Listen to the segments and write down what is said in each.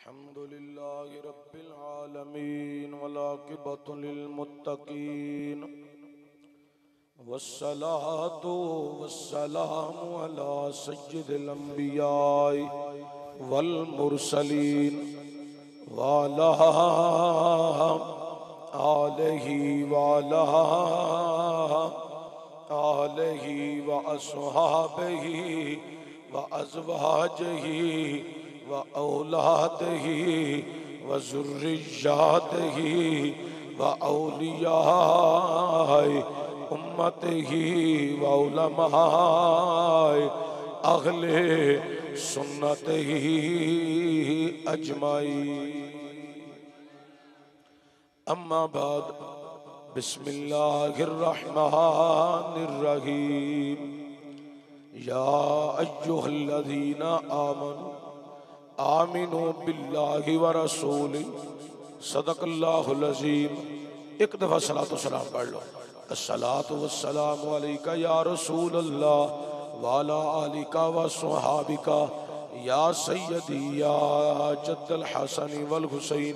अल्हम्दुलिल्लाहि रब्बिल आलमीन वलाक़िबतु लिलमुत्तक़ीन वस्सलातु वस्सलामु अला सय्यिदिल अंबियाइ वल मुरसलीन वाला आलिहि वाला आलिहि व अस्हाबिहि व अज़वाजिहि व औलादिहि व ज़ुर्रिय्यातिहि व औलियाए उम्मतिहि व उलमाए अहले सुन्नतिहि अजमाईन। अम्मा बाद बिस्मिल्लाहिर्रहमानिर्रहीम। या अय्युहल्लज़ीना आमनू आमिनू बिल्लाहि व रसूलिही सदक़ल्लाहुल अज़ीम। एक दफ़ा सलातो सलाम पढ़ लो। अस्सलातु वस्सलामु अलैका या रसूल अल्लाह वाला आलिका व स्वहाबिका या सय्यदी या जद्दल हसन वल हुसैन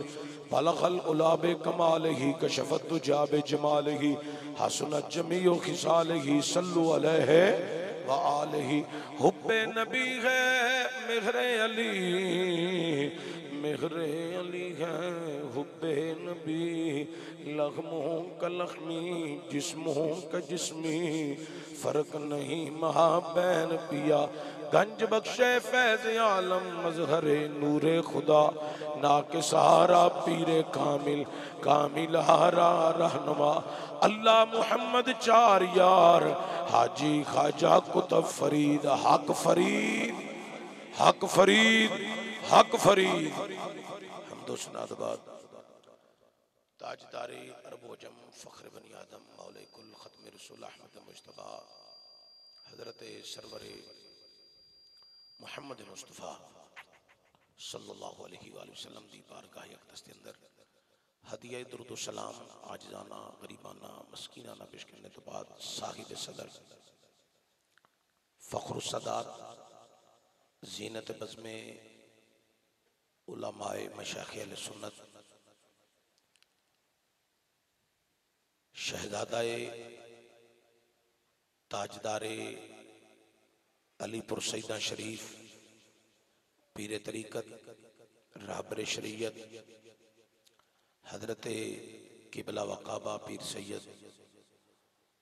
बलगल उला बे कमालिही कशफत दुजा बे जमालिही हसनत जमीउ खिसालिही सल्लु अलैहि व आलिही। हुब्बे नबी है मेहरे अली, मेहरे अली है हुब्बे नबी। लहमों का लहमी जिस्मों का जिस्मी फर्क नहीं महाबैन पिया। गंज बख्शे फैज़ आलम मज़हरे नूरे खुदा ना के सहारा पीरे कामिल कामिल हारा रहनुमा। अल्लाह मुहम्मद चार यार हाजी ख्वाजा कुतुब फरीद हक फरीद हक फरीद हक फरीद। हमदोसनादबाद ताजदारे अरबोजम फ़ख्र बनी आदम मौले कुल ख़त्म रसूल अहमद मुस्तफ़ा हज़रत सरवरे मुहम्मद मुस्तफ़ा सल्लल्लाहु अलैहि वसल्लम दी बारगाह अक़दस के अंदर हदिया दुरूद व सलाम आजिज़ाना गरीबाना मस्कीनाना पेश करने तो बाद साहिब सदर फ़ख्र सदात ज़ीनत बज़्मे उलमाए मशाइख़ अहले सुन्नत शहज़ादाए ताजदारे अलीपुर सईदा शरीफ पीर तरीक़त रहबर शरीयत हज़रत किबला वक़ाबा पीर सैयद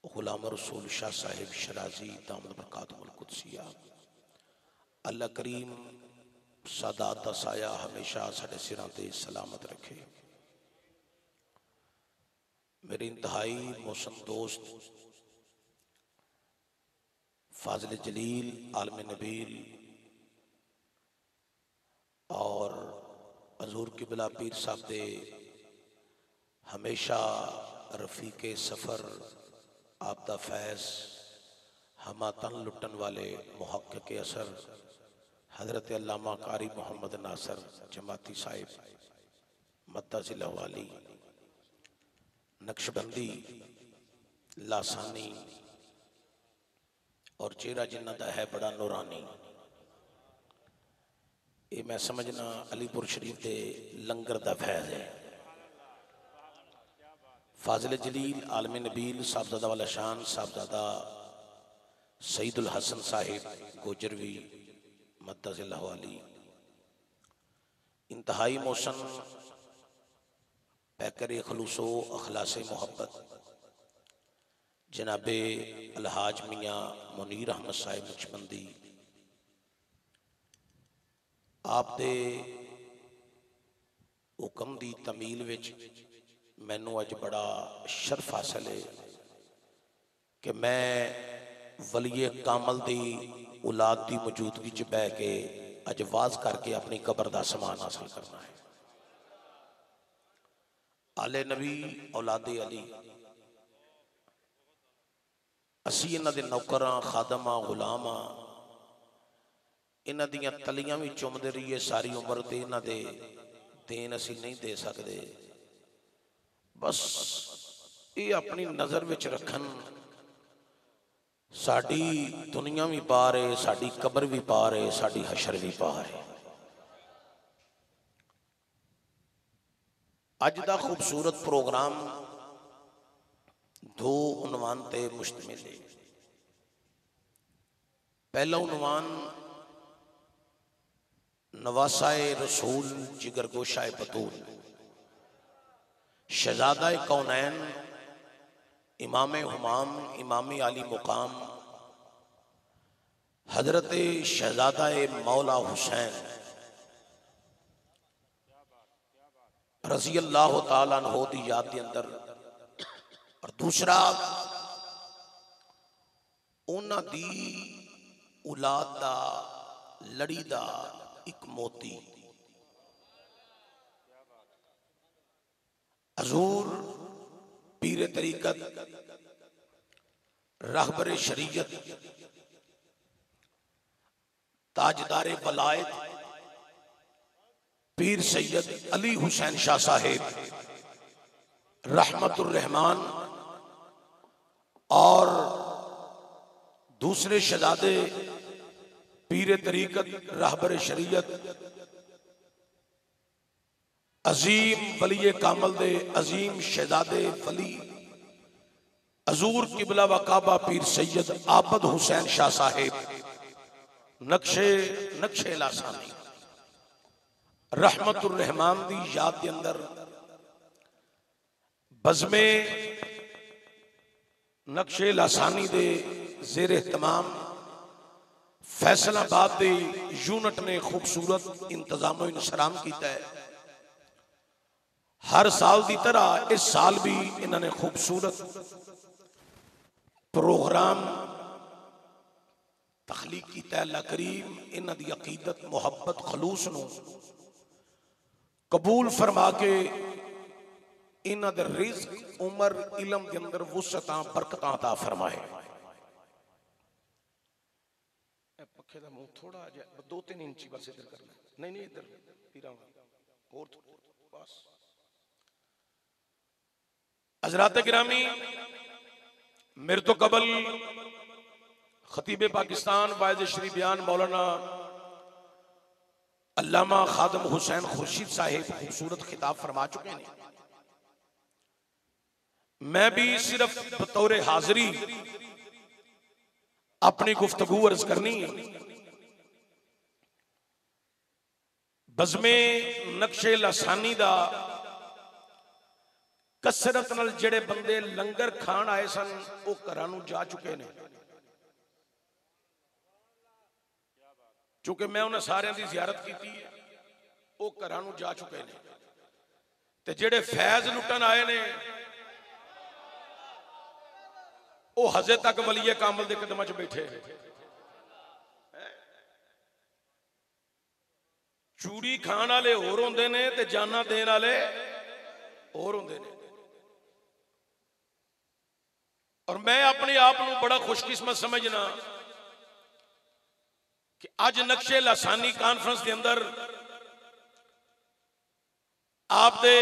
ग़ुलाम रसूल शाह साहिब शराजी दामद बरकातुहुल कुद्सिया अल्लाह करीम सादात दा साया हमेशा साडे सिरां ते सलामत रखे। मेरे इंतहाई मोहसन दोस्त फाजिल जलील आलम नबील और हजूर किबला पीर साहब दे हमेशा रफ़ीक़े सफ़र आपदा फैज़ हमातन लुटन वाले मुहक्किक़ असर हज़रत अल्लामा कारी मोहम्मद नासर जमाती साहिब मद्दाज़िल वाली नक्शबंदी लासानी और चेहरा जिन्ना दा है बड़ा नूरानी। ये मैं समझना अलीपुर शरीफ के लंगर दा फैज़ है। फाजिल जलील आलम नबील साहबजादा वाला शान साहबजादा सईदुल हसन साहिब गोजरवी मद्दाज़िल वाली इंतहाई मोहसन पैकर खलूसो अखलासे मोहब्बत जनाबे अलहाज मियाँ मुनीर अहमद साहिब नक्शबंदी आप दे हुक्म दी तमील विच मैनू अज बड़ा शर्फ हासिल है कि मैं वलीए कामल दी औलाद की मौजूदगी च बह के अज वाज करके अपनी कबर का समान हासिल करना है। आले नबी औलादे अली असी इन्हां दे नौकरां खादमां गुलामां इन्हां दियां तलियां भी चुमदे रहिए सारी उम्र ते इन्हां दे देन असी नहीं दे सकते। बस ये अपनी नज़र विच रखन साडी दुनिया भी पार है, साडी कबर भी पार है, साडी हशर भी पार है। अज का खूबसूरत प्रोग्राम दो उनवान ते मुश्तमिल है। पहला उनवान नवासाए रसूल जिगरगोशाए बतूल शहजादा कौनैन इमाम हुमाम इमामी आली मुकाम हजरत शहजादा मौला हुसैन रजी अल्लाह तआला अन्हु दी याद के अंदर, और दूसरा उन्हां दी औलाद दा लड़ी दा एक मोती हजूर पीर तरीकत रहबर शरीयत ताजदारे वलायत पीर सैयद अली हुसैन शाह साहेब रहमतुर रहमान और दूसरे शहजादे पीर तरीकत रहबर शरीयत अजीम वली कामल दे अजीम शहजादे वली हजूर किबला व काबा पीर सैयद आबद हुसैन शाह साहेब नक्शे लासानी रहमतुर रहमान दी याद के अंदर बज़मे नक्शे लासानी दे ज़ेर एहतमाम फैसलाबाद दे यूनिट ने खूबसूरत इंतजाम इंसराम किया है। हर साल की तरह इस साल भी इन्होंने खूबसूरत प्रोग्राम तखलीक किया। अल्लाह करीम इन्हां दी अकीदत मुहब्बत खलूस नूं कबूल फरमा के इन्हां दे रिज़्क उम्र इलम के अंदर वुसअतां बरकतां अता फरमाए। पखे दा मुंह थोड़ा जिहा 2-3 इंच बस इधर करना, नहीं इधर पीरा और बस। हज़रात गिरामी, मेरे तो कबल खतीब पाकिस्तान वाइज़ श्री बयान मौलाना अल्लामा खादम हुसैन खुर्शीद साहिब खूबसूरत खिताब फरमा चुके हैं। मैं भी सिर्फ बतौर हाजिरी अपनी गुफ्तगू अर्ज करनी है। बज़मे नक्शे लासानी दा कसरत नाल जेड़े बंदे लंगर खान आए सन वो घरां नूं जा चुके ने, चूंकि मैं उन्हें सारियां दी ज़ियारत की है, वो घरां नूं जा चुके ने। ते जेड़े फैज लुटन आए ने वो हजे तक वलीए कामल दे कदमां च बैठे। चूड़ी खान वाले होर होंदे ने ते जाना देने वाले होर होंदे ने। और मैं अपने आप को बड़ा खुशकिस्मत समझना कि आज नक्शे लासानी कॉन्फ्रेंस के अंदर आप दे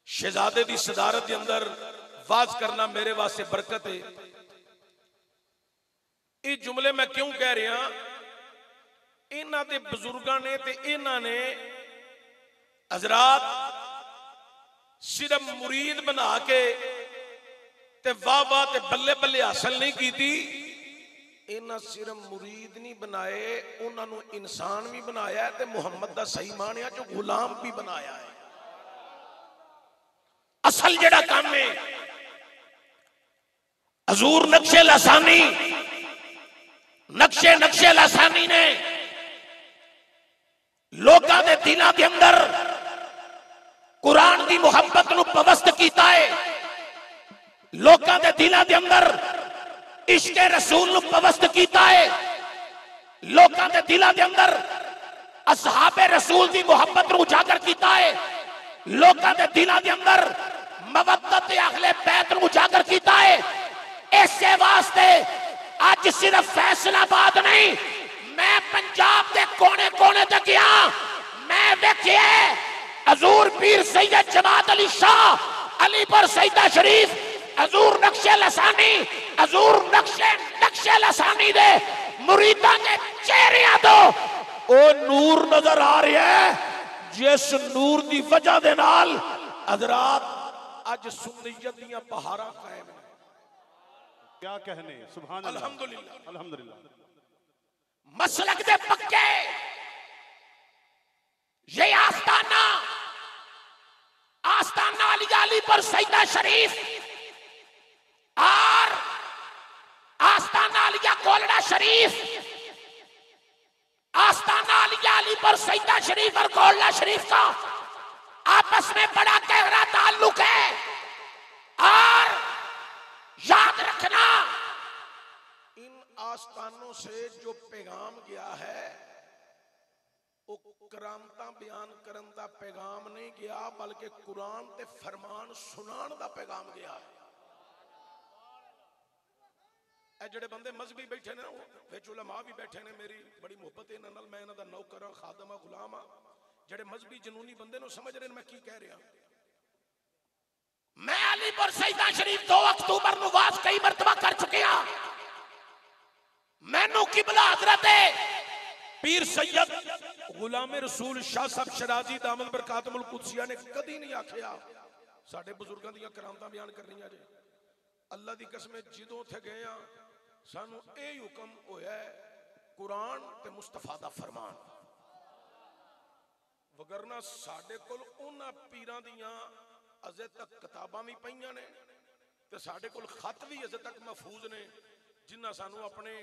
शहजादे की सदारत के अंदर वाज करना मेरे वास्ते बरकत है। ये जुमले मैं क्यों कह रहा, इन्हां दे बुजुर्गां ने ते इन्हां ने हजरात सिर्फ मुरीद बना के ते वाह वाह ते बल्ले बल्ले हासिल नहीं की। इन्हां सिर्फ मुरीद नहीं बनाए, उन्होंने इंसान भी बनाया ते मुहम्मद दा सही मानिया जो गुलाम भी बनाया है। असल जेड़ा काम है हजूर नक्शे लासानी ने लोगों के दिलों के अंदर कुरान की मुहब्बत नूं पवस्त कीता है। लोगों के दिलों के अंदर इश्क रसूल नूं पवस्त कीता है। लोगों के दिलों के अंदर असहाबे रसूल की मुहब्बत नूं उजागर कीता है। लोगों के दिलों के अंदर मवद्दत अहले बैत नूं उजागर कीता है। इसे वास्ते आज सिर्फ फैसलाबाद नहीं, मैं पंजाब के कोने कोने तक गया, मैं देखिए हजूर पीर सैयद जमात अली शाह अलीपुर सईदा शरीफ हजूर नक्शे लासानी हजूर नक्शे लासानी दे मुरीदां के चेहरे तो ओ नूर नजर आ रहा है जिस नूर दी वजह दे नाल हजरात अज सुन्नियत दियां बहारां कायम हैं। क्या कहने, सुभान अल्लाह, अल्हम्दुलिल्लाह अल्हम्दुलिल्लाह। मसलक दे पक्के ये आस्ताना अली पर सईदा शरीफ और आस्ताना अलिया कोलड़ा शरीफ, आस्ताना अलिया अली पर सईदा शरीफ और कोलड़ा शरीफ का आपस में बड़ा गहरा ताल्लुक है। और याद रखना इन आस्थानों से जो पैगाम गया है वो करामता बयान करन दा पैगाम नहीं गया, बल्कि कुरान ते फरमान सुनान दा पैगाम गया है। ए जेड़े बंदे मजहबी बैठे ने विच उलमा भी बैठे ने, मेरी बड़ी मुहब्बत है इन्हां नाल, मैं इन्हां दा नौकर हां, खादम हां, गुलाम हां। जेड़े मजहबी जनूनी बंदे नु समझ रहे मैं की कह रहा। मैं अलीपुर सईदा शरीफ 2 अक्तूबर नु वाज कई मरतबा कर चुके हां। मैनू किबला हजरत पीर सैयद गुलाम रसूल शाह साहब शराजी दामद बरकातुल कुदसिया ने कदी नहीं आखिया साडे बुजुर्गां दियां करामतां बयान करनियां जे। अल्लाह दी कसम जदों उत्थे गए हां सानू यही हुक्म होया है कुरान ते मुस्तफा दा फरमान, वगरना साडे कोल उन्हां पीरां दियां अजे तक किताबां भी पईयां ने ते साडे कोल खत भी अजे तक महफूज ने, जिन्हां सानू अपने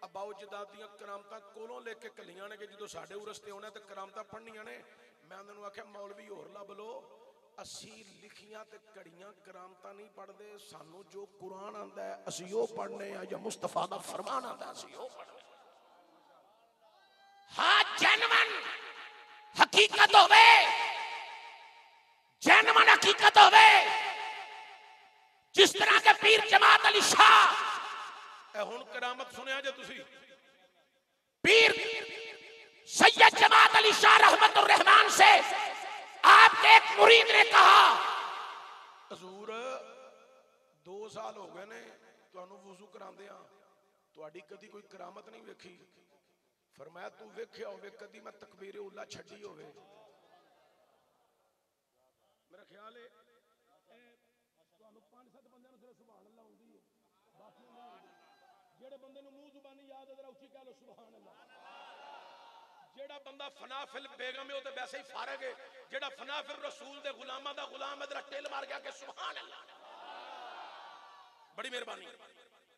अबाउ जदाद दियां करामतां कोलों लेके कलियां ने कि जो साडे उरस्ते होना ते करामतां पढ़नियां ने। मैं उन्होंने आख्या मौलवी होर लभ लो, असी लिखियां ते कड़ियां करामतां नहीं पढ़दे, सानू जो कुरान आंदा है असी वो पढ़ने आ या मुस्तफा दा फरमान आंदा असी वो पढ़ने। हाँ जेन्युइन हकीकत होवे, जेन्युइन हकीकत होवे, जिस तरह के पीर जमात अली शाह हुण करामत सुनिया जे तुसी, पीर सैयद जमात अली शाह रहमतुर रहमान से आपके एक मुरीद ने कहा हजूर 2 साल हो गए ने तुहानू वुजू करांदे आ, तुहाडी कदी कोई करामत नहीं वेखी। फरमाया तू वेख्या होवे कदी मैं तकबीर उला छड्डी होवे। मेरा ख्याल है तुहानू 5-7 बंदे नु सिर्फ सुभान अल्लाह हुंदी है, बाकी नहीं। जेड़े बंदे नु मुंह जुबानी याद है जरा उच्ची कह लो सुभान अल्लाह। जेड़ा बंदा फना फिल बेगम है वो तो वैसे ही फारग है, जेड़ा फना फिल रसूल दे गुलामां दा गुलाम है जरा टेल मार गया कि सुभान अल्लाह। बड़ी मेहरबानी,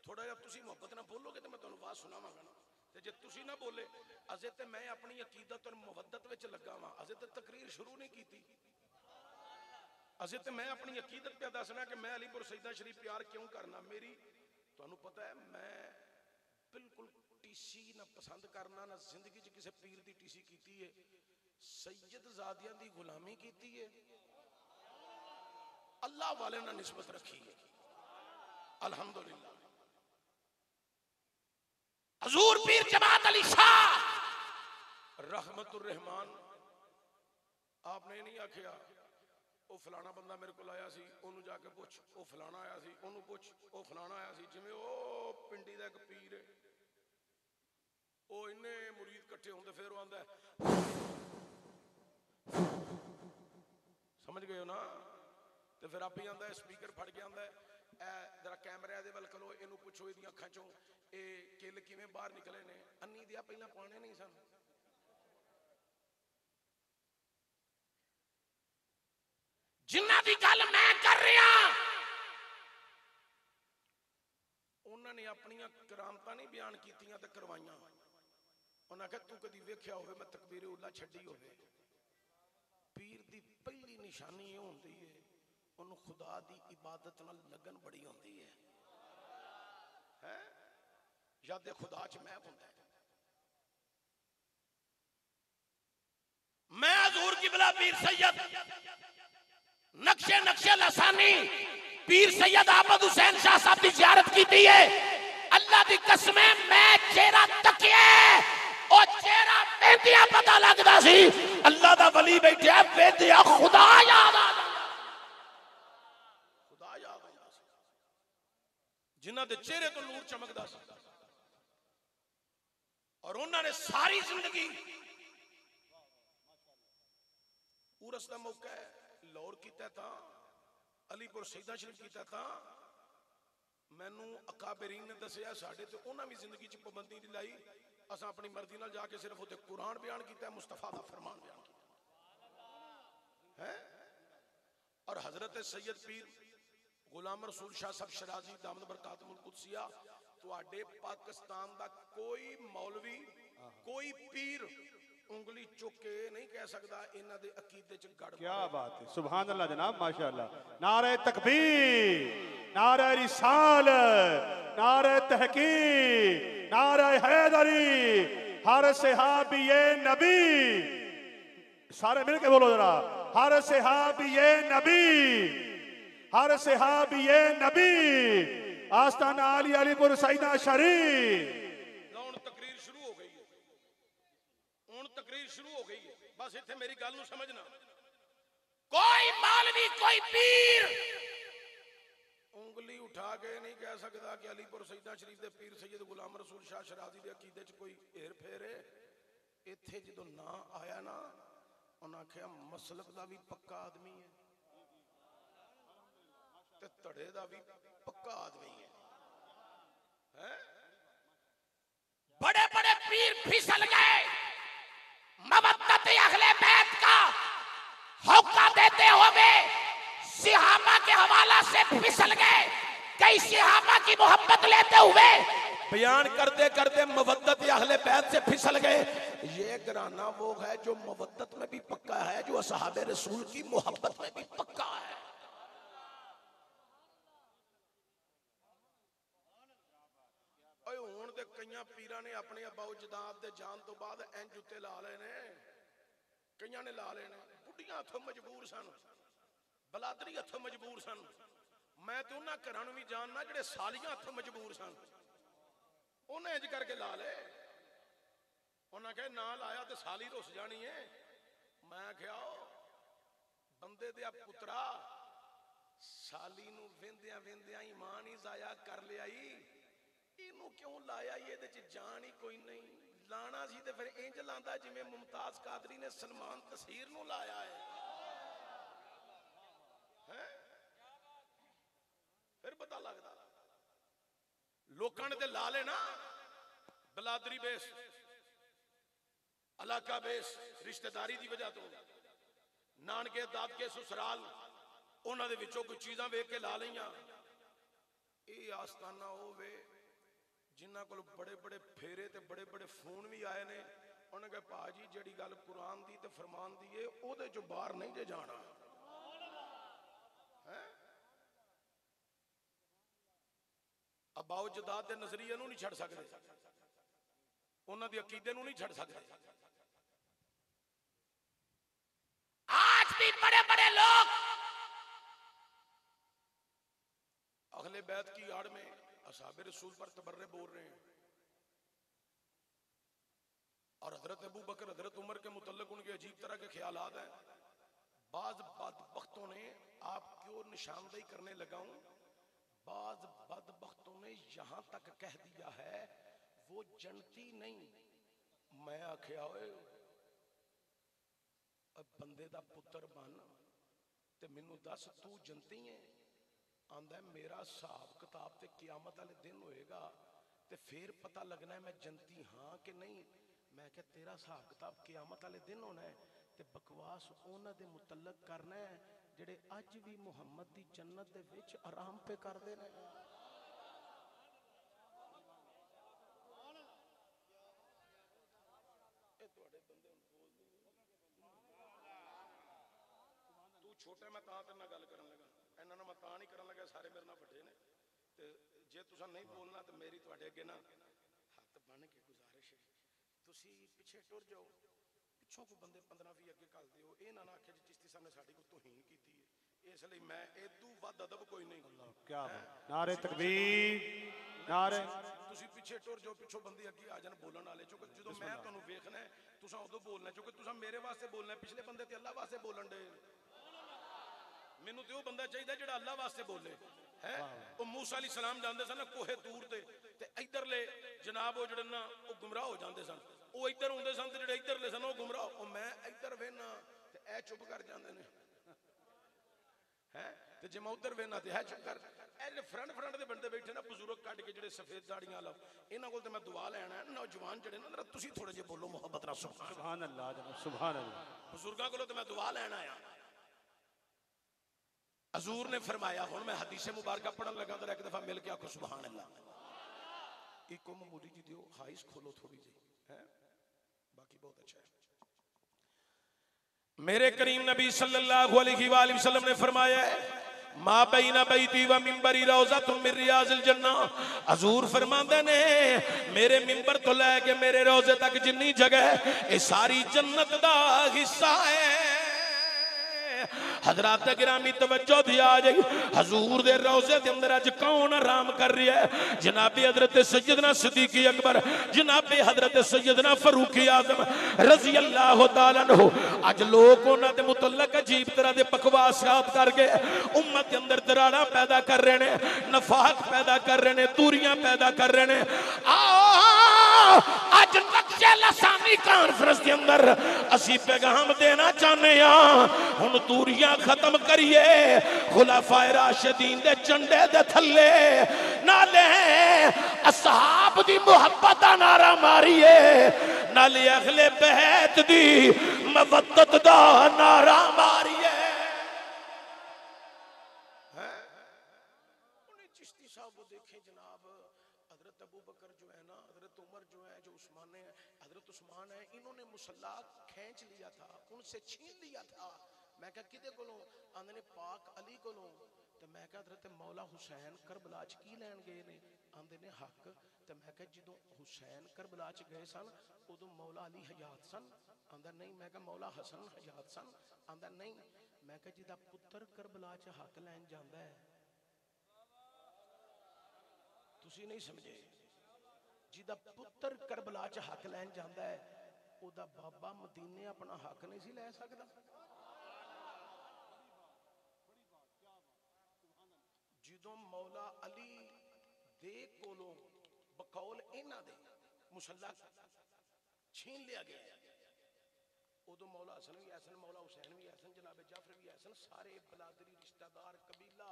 थोड़ा जिहा तुसी मोहब्बत नाल बोलोगे तो मैं तुहानू बात सुनावांगा ना, ते जे तुसी ना बोले अजे ते मैं अपनी अकीदत और मुवद्दत विच लगा वां, अजे ते तकरीर शुरू नहीं कीती, अजे ते मैं अपनी अकीदत पे दसना कि मैं अलीपुर सईदा शरीफ प्यार क्यों करना। मेरी तुहानू पता है मैं बिल्कुल टीसी ना पसंद करना, ना जिंदगी च किसी पीर दी टीसी कीती है, सैयद ज़ादियां दी गुलामी कीती है, अल्लाह वाले ना निस्बत रखी है अल्हम्दुलिल्लाह। हजूर पीर जमात अली शाह रहमतुर रहमान आपने नहीं आखिया ओ फलाना बंदा मेरे को आया सी, ओनू जाके पुछ, ओ फलाना आया सी, ओनू पुछ, ओ फलाना आया सी। जिवें ओ पिंडी दा एक पीर है, ओ इन्ने मुरीद इकट्ठे होंदे फिर वो आंदा समझ गए हो ना, तो फिर आप ही आंदा स्पीकर फड़ के आंदा ए जरा कैमरे दे वल करो, इनू पुछो इहदी अखां चों ए किल किवें बाहर निकले ने, अन्नी दिया पहला पाने नहीं सन। जिन्हां दी गल मैं कर रहा उन्होंने अपनियां करामतां नहीं बयान कीतियां ते करवाइयां। उन्हें आख्या तू कदी वेख्या होवे मैं तकबीर उला छड्डी होवे। पीर दी पहली निशानी ये होंदी है उन्होंने खुदा दी इबादत नाल लगन बड़ी होंदी है, हैं याद खुदा च मैं हुंदा है। मैं हजूर किबला पीर सैयद नक्शे लसानी पीर सैयद अहमद हुसैन शाह साहब की जियारत की थी है। अल्लाह की कसम मैं चेहरा तकिया और चेहरा बेदिया पता लगता सी अल्लाह दा वली बैठा बेदिया खुदा याद आ खुदा याद आता सी, जिन्हां दे चेहरे तो नूर चमकदा सी और उन्होंने सारी जिंदगी उरस का मौका है, लाहौर किया था, अलीपुर शहीदा शरीफ किया था। मैनू अकाबरीन ने दसिया साडे ते उन्हां भी जिंदगी च पाबंदी नहीं लाई, असां अपनी मर्जी नाल जाके सिर्फ उत्ते कुरान बयान किया, मुस्तफा दा फरमान बयान किया है। और हजरत सैयद पीर गुलाम रसूल शाह साहब शराजी दामद बरकातुहुल कुदसिया, तुहाडे पाकिस्तान दा कोई मौलवी कोई पीर उंगली चुक के नहीं कह सकता इन्हां दे अकीदे च गड़। क्या बात है, सुभान अल्लाह जनाब, माशाअल्लाह। नारे तकबीर, नारे रिसालत, नारे तहकीक, नारे हैदरी, हर सहाबीए नबी, सारे मिलके बोलो जरा, हर सहाबीए नबी, हर सहाबीए नबी, आस्ताना अली अलीपुर सईदा शरीफ। तकरीर शुरू हो गई है, तकरीर शुरू हो गई है, बस इत्थे मेरी गल नूं समझना। कोई मौलवी कोई पीर उंगली उठा के नहीं कह सकता कि अलीपुर सईदा शरीफ दे पीर सैयद गुलाम रसूल शाह शराजी दे अकीदे च कोई हेर फेर है। इत्थे जदों ना आया ना, उन्हें आख्या मसलक दा भी पक्का आदमी है ते धड़े दा भी पक्का आदमी है, हैं? बड़े बड़े पीर फिसल गए, मवद्दत अहले बैत का हौका देते हुए सिहाबा के हवाला से फिसल गए। कई सिहाबा की मोहब्बत लेते हुए बयान करते करते मवद्दत अहले बैत से फिसल गए। ये घराना वो है जो मवद्दत में भी पक्का है, जो असहाबे रसूल की मोहब्बत में भी पक्का है। हुण ते कईयां पीरां ने अपने अबाऊ जदाद दे जान तो बाद इंज उत्ते ला ले ने, कईयां ने ला लेने। बुढ़ियां हथों मजबूर सन, बलादरी हथों मजबूर सन। मैं तो उन्हां घरां नूं भी जानना जिहड़े सालियां हथों मजबूर सन, उन्हें इंज करके ला ले। उन्हें कहा ना लाया तो साली रुस जानी है। मैं क्या बंदे दे पुत्रा, साली नूं वेंदियां वेंदियां ईमान ही जाया कर लिया, इनू क्यों लाया? ये जान ही कोई नहीं। लाना सी ते फिर इंज लांदा जिवें मुमताज कादरी ने सलमान तसीर नूं लाया है, हैं? फिर पता लगता लोकां ने ते ला लेना बलादरी बेस, इलाका बेस, रिश्तेदारी की वजह तो नानके दादके ससुराल उन्हां दे विचों कोई चीज़ां वेख के ला लईयां। ये आस्ताना होवे जिन्हां कोल बड़े बड़े फेरे ते बड़े बड़े फोन भी आए ने। उन्हें कहा भाजी जिहड़ी गल कुरान दी ते फरमान दी है उहदे चों बाहर नहीं जे जाना, है? अबाऊ जदाद दे नजरिए नूं नहीं छड़ सकदे, उन्हां दी अकीदे नूं नहीं छड़ सकदे। आज भी बड़े बड़े लोग अहले बैत की आड़ में असहाबे रसूल पर तबर्रे बोल रहे हैं, और हजरत अबू बकर हजरत उमर के मुतल्लिक उनके अजीब तरह के ख्यालात हैं। बाज बदबख्तों ने आपको निशानदेही करने लगा हूं, बाज बदबख्तों ने यहां तक कह दिया है वो जनती नहीं। मैं आख्या बंदे दा पुत्र बन ते मैनू दस तू जनती है? आंदा मेरा हिसाब किताब ते क़यामत वाले दिन होएगा ते फिर पता लगना है मैं जनती हाँ कि नहीं। मैं क्या तेरा हिसाब किताब क़यामत वाले दिन होना है ते बकवास उन्हां दे मुतल्लक करना है जिहड़े अज भी मुहम्मद दी जन्नत दे विच आराम पे करदे ने। तू छोटा मैं तां तेरे नाल गल करन लगा, इन्हां नाल मैं तां नहीं करन लगा, सारे मेरे नाल वड्डे ने ते जे तुसां नहीं बोलना तो मेरी तुहाडे अगे ना हथ बन के गुजारिश है तुसी पिछे टुर जाओ। पिछों कोई बंदे 15-20 अगे घल दिओ, ये ना आखे जी चिश्ती साहब ने साडी कोई तौहीन कीती है। इसलिए मैं इदू वध अदब कोई नहीं। क्या नारे तकबीर, नारे तुसी पिछे टुर जाओ, पिछों बंदे अगे आ जान बोलण वाले, क्योंकि जो मैं तुहानू वेखना है तुसां उदों बोलना, क्योंकि तुसां मेरे वास्ते बोलना, पिछले बंदे ते अल्लाह वास्ते बोलन दे। मैनू तो बंदा चाहिए जिहड़ा अल्लाह वास्ते बोले है। वो मूसा अलैहि सलाम जाते सन कोहे तूर ते इधरले जनाब वो जिहड़े ना वो गुमराह हो जाते सन, वो इधर होंदे सन ते जिहड़े इधरले सन वो गुमराह। मैं इधर वेहना ते ए ए चुप कर जाते हैं है ते जे मैं उधर वेना ते है चुप कर ए फ्रंट फ्रंट दे बंदे बैठे ना बुजुर्ग कट के जेडे सफेद दाड़ियां वाला इन्हां कोल ते मैं दुआ लेना है नौजवान जेडे ना तुसी थोड़े जे बोलो मोहब्बत नाल सुभान अल्लाह जनाब सुभान अल्लाह बुजुर्गां कोलों ते मैं दुआ लेना आया हजूर ने फरमाया हुण मैं हदीस मुबारक पढ़न लगा तो एक दफा मिल के आखो सुभान अल्लाह एक मामूली जी दियो हाइस खोलो थोड़ी जी है बाकी बहुत अच्छा है मेरे करीम नबी सल्लल्लाहु अलैहि वसल्लम ने फरमाया है मा बैना बैती व मिंबरी रौज़तुम मिन रियाज़िल जन्नह हजूर फरमाते ने मेरे मिंबर तो लेके मेरे रोजे तक जिन्नी जगह है ये सारी जन्नत दा हिस्सा है हजरात गिरामी तवज्जो दी आ जाई हजूर दे रोजे दे अंदर अज कौन आराम कर रहा है जनाबे हजरत सैयदना सिद्दीक अकबर जनाबे हजरत सैयदना फारूक आजम रजी अल्लाह तआला अन्हु अज लोग उन्हां दे मुतल्लक अजीब तरह दे बकवासात करके उम्मत के अंदर दराड़ा पैदा कर रहे ने नफाक पैदा कर रहे ने तूरियां पैदा कर रहे ने आज नक्शे लसानी कॉन्फ्रेंस के अंदर असी पैगाम देना चाहते हैं हुण तूरियां खत्म करिए खुलाफाए राशिदीन दे झंडे दे थल्ले नाले असहाब दी मुहब्बत दा नारा मारिए नाले अगले बैत दी मवद्दत दा नारा मारिए चिश्ती साहब को देखे जनाब हजरत अबू बकर जो है ना हजरत उमर जो है जो उस्मान है हजरत उस्मान है इन्होंने मुसल्ला खींच लिया था उनसे छीन लिया था मैं क्या किदे कोलों आंदे ने पाक अली कोलों ते मैं क्या हजरत मौला हुसैन करबला च की लैन गए ने आंदे ने हक ते मैं क्या जदों हुसैन करबला च गए सन उदों मौला अली हयात सन आंदा नहीं मैं क्या मौला हसन हयात सन आंदा नहीं मैं क्या जिदा पुत्र करबला च हक लैन जांदा है तुसी नहीं समझे जिदा पुत्र करबला च हक लैन जांदा है ओदा बाबा मदीने अपना हक नहीं सी लै सकदा जिदों मौला अली दे कोलों बकौल इन्हां दे मुसल्ला छीन लिया गया उदों मौला हसन भी ऐसन मौला हुसैन भी ऐसन जनाब जाफर भी ऐसन सारे बलादरी रिश्तेदार कबीला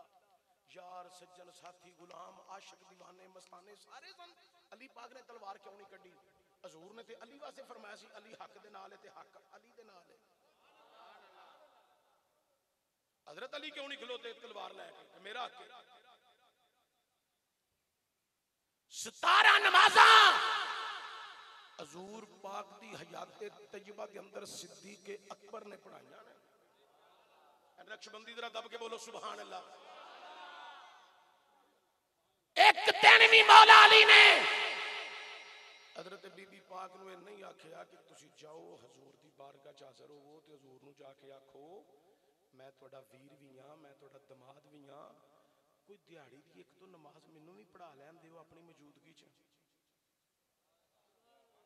यार सज्जन साथी गुलाम आशिक दीवाने मस्ताने सारे सन अली पाक ने तलवार क्यों नहीं कड्डी हजूर ने ते अली वास्ते फरमाया सी अली हक दे नाल है ते हक अली दे नाल है हजरत अली क्यों नहीं खलोते तलवार लेके मेरा हक है 17 नमाज़ा हजूर पाक दी हयाते तय्यबा के अंदर सिद्दीक अकबर ने पढ़ाइया ने नक्शबंदी जरा दब के बोलो सुभान अल्लाह एक दिन भी मौला अली ने हजरत बीबी पाक ने नहीं आखिया कि तुसी जाओ हजूर दी बारगाह च हाज़र होवो ते हजूर नु जाके आखो मैं तुहाडा वीर भी हां मैं तुहाडा दमाद भी हां कोई दिहाड़ी दी एक तो नमाज मैनू भी पढ़ा लैन दिओ अपनी मौजूदगी च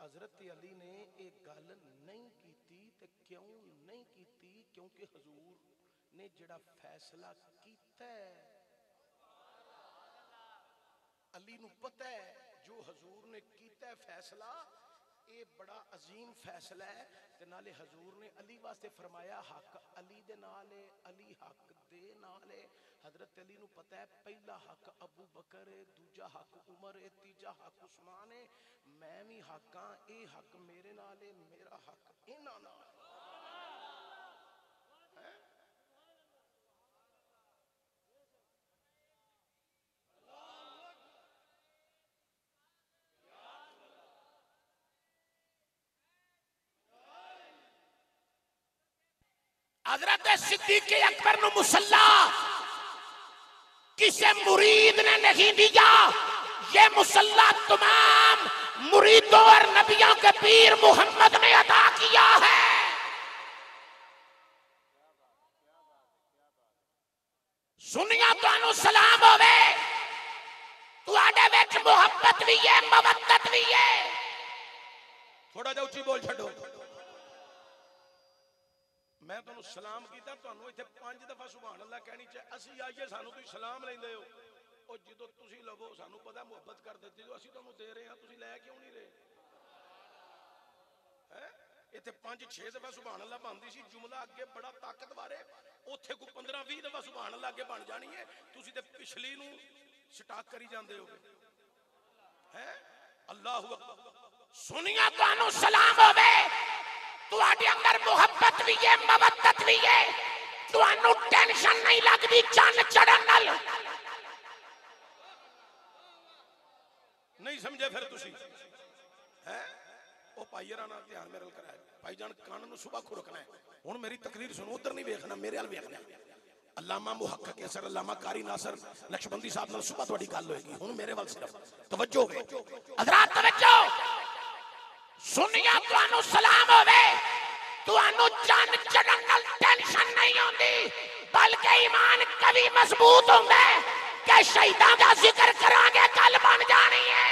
हजरत अली ने एक गल नहीं कीती ते क्यों नहीं कीती क्योंकि हजूर ने जिहड़ा फैसला कीता है अली नू पता है जो हजूर ने कीता है फैसला ये बड़ा अजीम फैसला है ते नाले हजूर ने अली वास्ते फरमाया हक अली दे नाल है अली हक दे नाल है हजरत अली नू पता है पहला हक अबू बकर है दूजा हक उमर है तीजा हक उस्मान है मैं भी हक हां ये हक मेरे नाल है मेरा हक इन्हां नाल है हजरत सिद्दीक अकबर नु मुसल्ला किसी मुरीद ने नहीं दिया ये मुसल्ला तमाम मुरीदों और नबियों के पीर मोहम्मद ने अता किया है सुनिया तुहानू सलाम होवे तुहाडे विच मोहब्बत भी है मवद्दत भी है थोड़ा जा उच्ची बोल छड्डो मैं तुहानू सलाम कीता तुहानू इत्थे 5 दफा सुभान अल्लाह कहनी चाहिए असी आइए सानू तुसीं सलाम लैंदे हो और जो तुसीं लवो सानू पता मुहब्बत कर देते जो असी तुहानू दे रहे हैं तुसीं लै क्यों नहीं रहे हैं इत्थे 5-6 दफा सुभान अल्लाह बनदी सी, जुमला अगे बड़ा ताकतवर है, उत्थे कोई 15-20 दफा सुभान अल्लाह अगे बन जानी है। तुसी ते पिछली नूं स्टाक करी जांदे होगे हैं। अल्लाहु अकबर। सुनिया तुहानू सलाम होवे, तुहाडे अंदर मुहब्बत भी है, मवद्दत भी है, तुहानू टेंशन नहीं लगदी चन्न चढ़न नाल। नहीं समझे फिर तुसी हैं। ओ भाई राणा ध्यान मेरे नाल कराया, भाईजान कान नूं सुबह खुरकना है। हुण मेरी तकरीर सुनो, उधर नहीं वेखना, मेरे वाल वेखना। अल्लामा मुहक्किक असर अल्लामा कारी नासर नक्शबंदी साहब नाल सुबह तुहाडी गल होएगी। हुण मेरे वाल सिर्फ तवज्जो होवे। हजरात तवज्जो, सुनिया तुहानू सलाम होवे, तुहानू चन्न चढ़न नाल टेंशन नहीं होंदी, बल्कि ईमान कभी मजबूत होंदा है कि शहीदां दा जिक्र करांगे गल बन जानी है।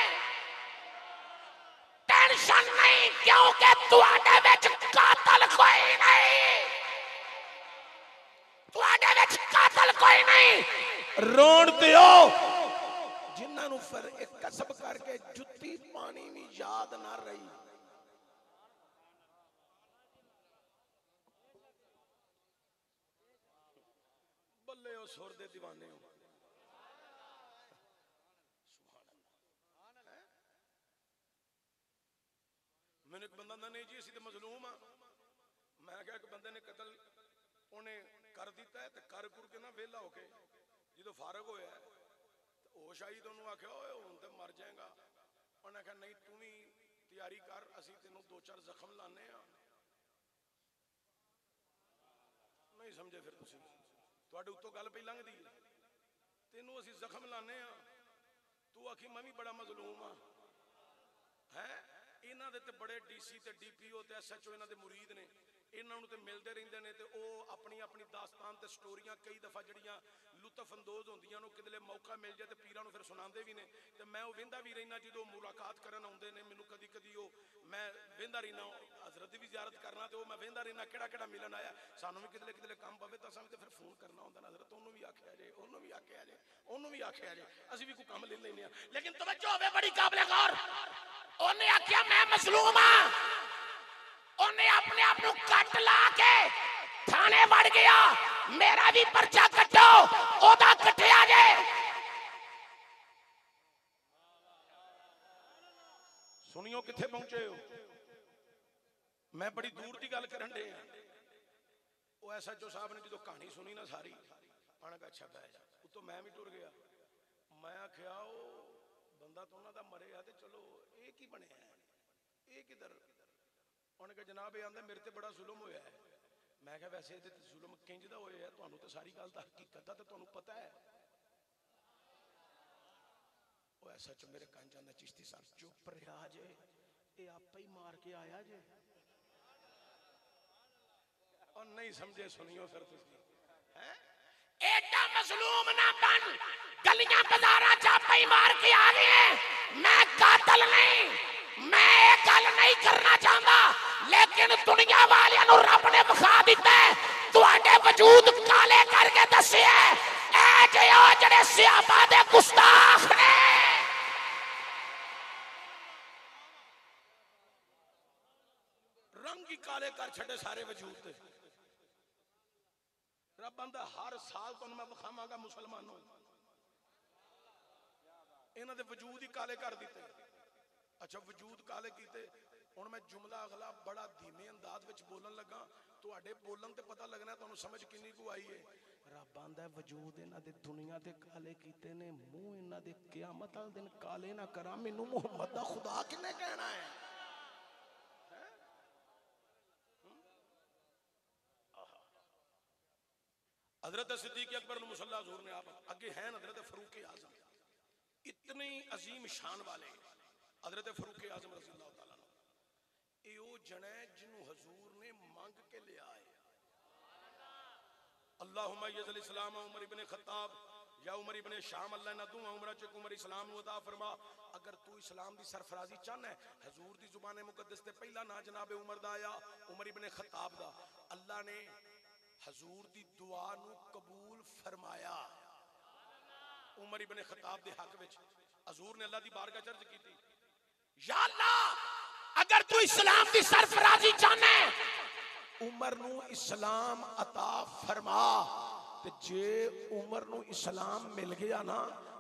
टेंशन नहीं, क्योंकि तुहाडे विच कातल कोई नहीं, तुहाडे विच कातल कोई नहीं। रोण दिओ जिन्हां नूं फिर एक कसब करके जुत्ती पानी भी याद ना रही। बल्ले ओ सुर दे दीवाने हो। मैंने एक बंदा नहीं जी असीं ते मजलूम हाँ। मैं क्या एक बंदे ने कतल उन्हें कर दिता है, तो कर कुर के ना वेला होके जो फारग होया है तो होश आई तो उन्होंने आख्या हुण तो मर जाएगा। उन्हें आख्या नहीं तू भी तैयारी कर, असीं तेनों 2-4 जख्म लाने आ। नहीं समझे फिर तुसीं, तुहाडे उत्तों गल पई लंघदी है, तेनों असीं जख्म लाने आ, तू आखी मैं भी बड़ा मजलूम हाँ है। इन्हां दे ते बड़े डीसी ते डीपीओ ते एसएचओ इन्हां दे मुरीद ने, इन्हां नूं ते मिलदे रहिंदे ने, ते ओह अपनी अपनी दास्तान ते स्टोरियां कई दफा जड़ियां लुत्फ अंदोज होंदियां ने, किदले मौका मिल जाए तो पीरां नूं फिर सुणांदे भी ने। ते मैं ओह वेंदा भी रहना, जो मुलाकात करन आउंदे ने मैनूं कदी कदी ओह मैं वेंदा रहना, हजरत दी भी ज़ियारत करना, तो मैं वेंदा रहना किहड़ा किहड़ा मिलन आया। सानूं भी किदले किदले काम पवे तां असां भी फिर फोन करना हुंदा ना, हजरत ओनूं भी आखिया जे, ओनूं भी आखिया जे, ओनूं भी आखिया जे, असीं भी कोई काम ले लैंदे आ। लेकिन तवज्जो होवे बड़ी काबिल गौर, उन्हें आख्या मैं मजलूम हाँ, उन्हें अपने आप नूं कट ला के थाने वड़ गया, मेरा भी पर्चा कट्टो, ओदा कट्टिया जे। सुनियो किथे पहुंचे हो, मैं बड़ी दूर की गल करन दे। वो एसएचओ साहब ने जो कहानी सुनी ना सारी, आने का अच्छा बह जा उतो मैं भी टुर गया। मैं आख्या बंदा तो उन्होंने मरे है, तो चलो ये की बने है, ये किधर। उन्हें कहा जनाब ये आंदा मेरे ते बड़ा जुल्म होया है। मैं क्या वैसे ये जुल्म किंज दा होया है, तुहानू तो सारी गल दा हकीकत दा तो तुहानू पता है। वो ऐसा चो मेरे कान जांदा चिश्ती साहब चुप रहा जे, ये आपे ही मार के आया जे। और नहीं समझे सुनियो फिर तुसी हैं। एडा मजलूम ना बन, गलियां बाजारां चापे ही मार के आ गए। मैं कातल नहीं, मैं ये गल नहीं करना चाहता, लेकिन दुनिया वालियां नूं रब ने विखा दिता है, तुहाडे वजूद काले करके दसे है। ए जिहो जेड़े सियाबा दे गुस्ताख ने, रंग ही काले कर छड़े सारे वजूद ते। रब आंदा हर साल तुहानू मैं विखावांगा मुसलमानों, इन्हां दे वजूद ही काले कर दिते। अच्छा वजूद काले कीते, हुण मैं जुमला अगला बड़ा धीमे अंदाज विच बोलन लगा, तुहाडे बोलन ते पता लगना तुहानू समझ किन्नी कु आई है। रब आंदा वजूद इन्हां दे दुनिया ते काले कीते ने, मुंह इन्हां दे क़यामत वाले दिन काले ना करा, मैनू मुहम्मद दा खुदा किन्ने कहना है। हजरत सिद्दीक अकबर मुसल्ला हुजूर ने आप आगे हैं हजरत फरूक आजम, इतने अजीम शान वाले हजरत फरूक आजम रज़ी अल्लाह तआला अन्हु, ए ओ जने जिन्हों हुजूर ने मांग के ले आए। अल्लाहुम्मा यज़ल इस्लाम उमर इब्ने खत्ताब या उमर इब्ने शाम, अल्लाह ना दूं उमर च उमर इस्लाम नु अता फरमा। अगर तू इस्लाम दी सरफराजी चाहना है, हुजूर दी जुबान मुकद्दस ते पहला ना जनाब उमर दा आया, उमर इब्ने खत्ताब दा। अल्लाह ने हजूर दी दुआ नू कबूल फरमाया। उमर इब्ने खत्ताब दे हक विच हजूर ने अल्लाह दी बारगाह चर्ज कीती, या अल्लाह अगर तू इस्लाम की सरफराजी चाहना है, उमर नू इस्लाम अता फरमा। ते जे उमर नू इस्लाम मिल गया ना,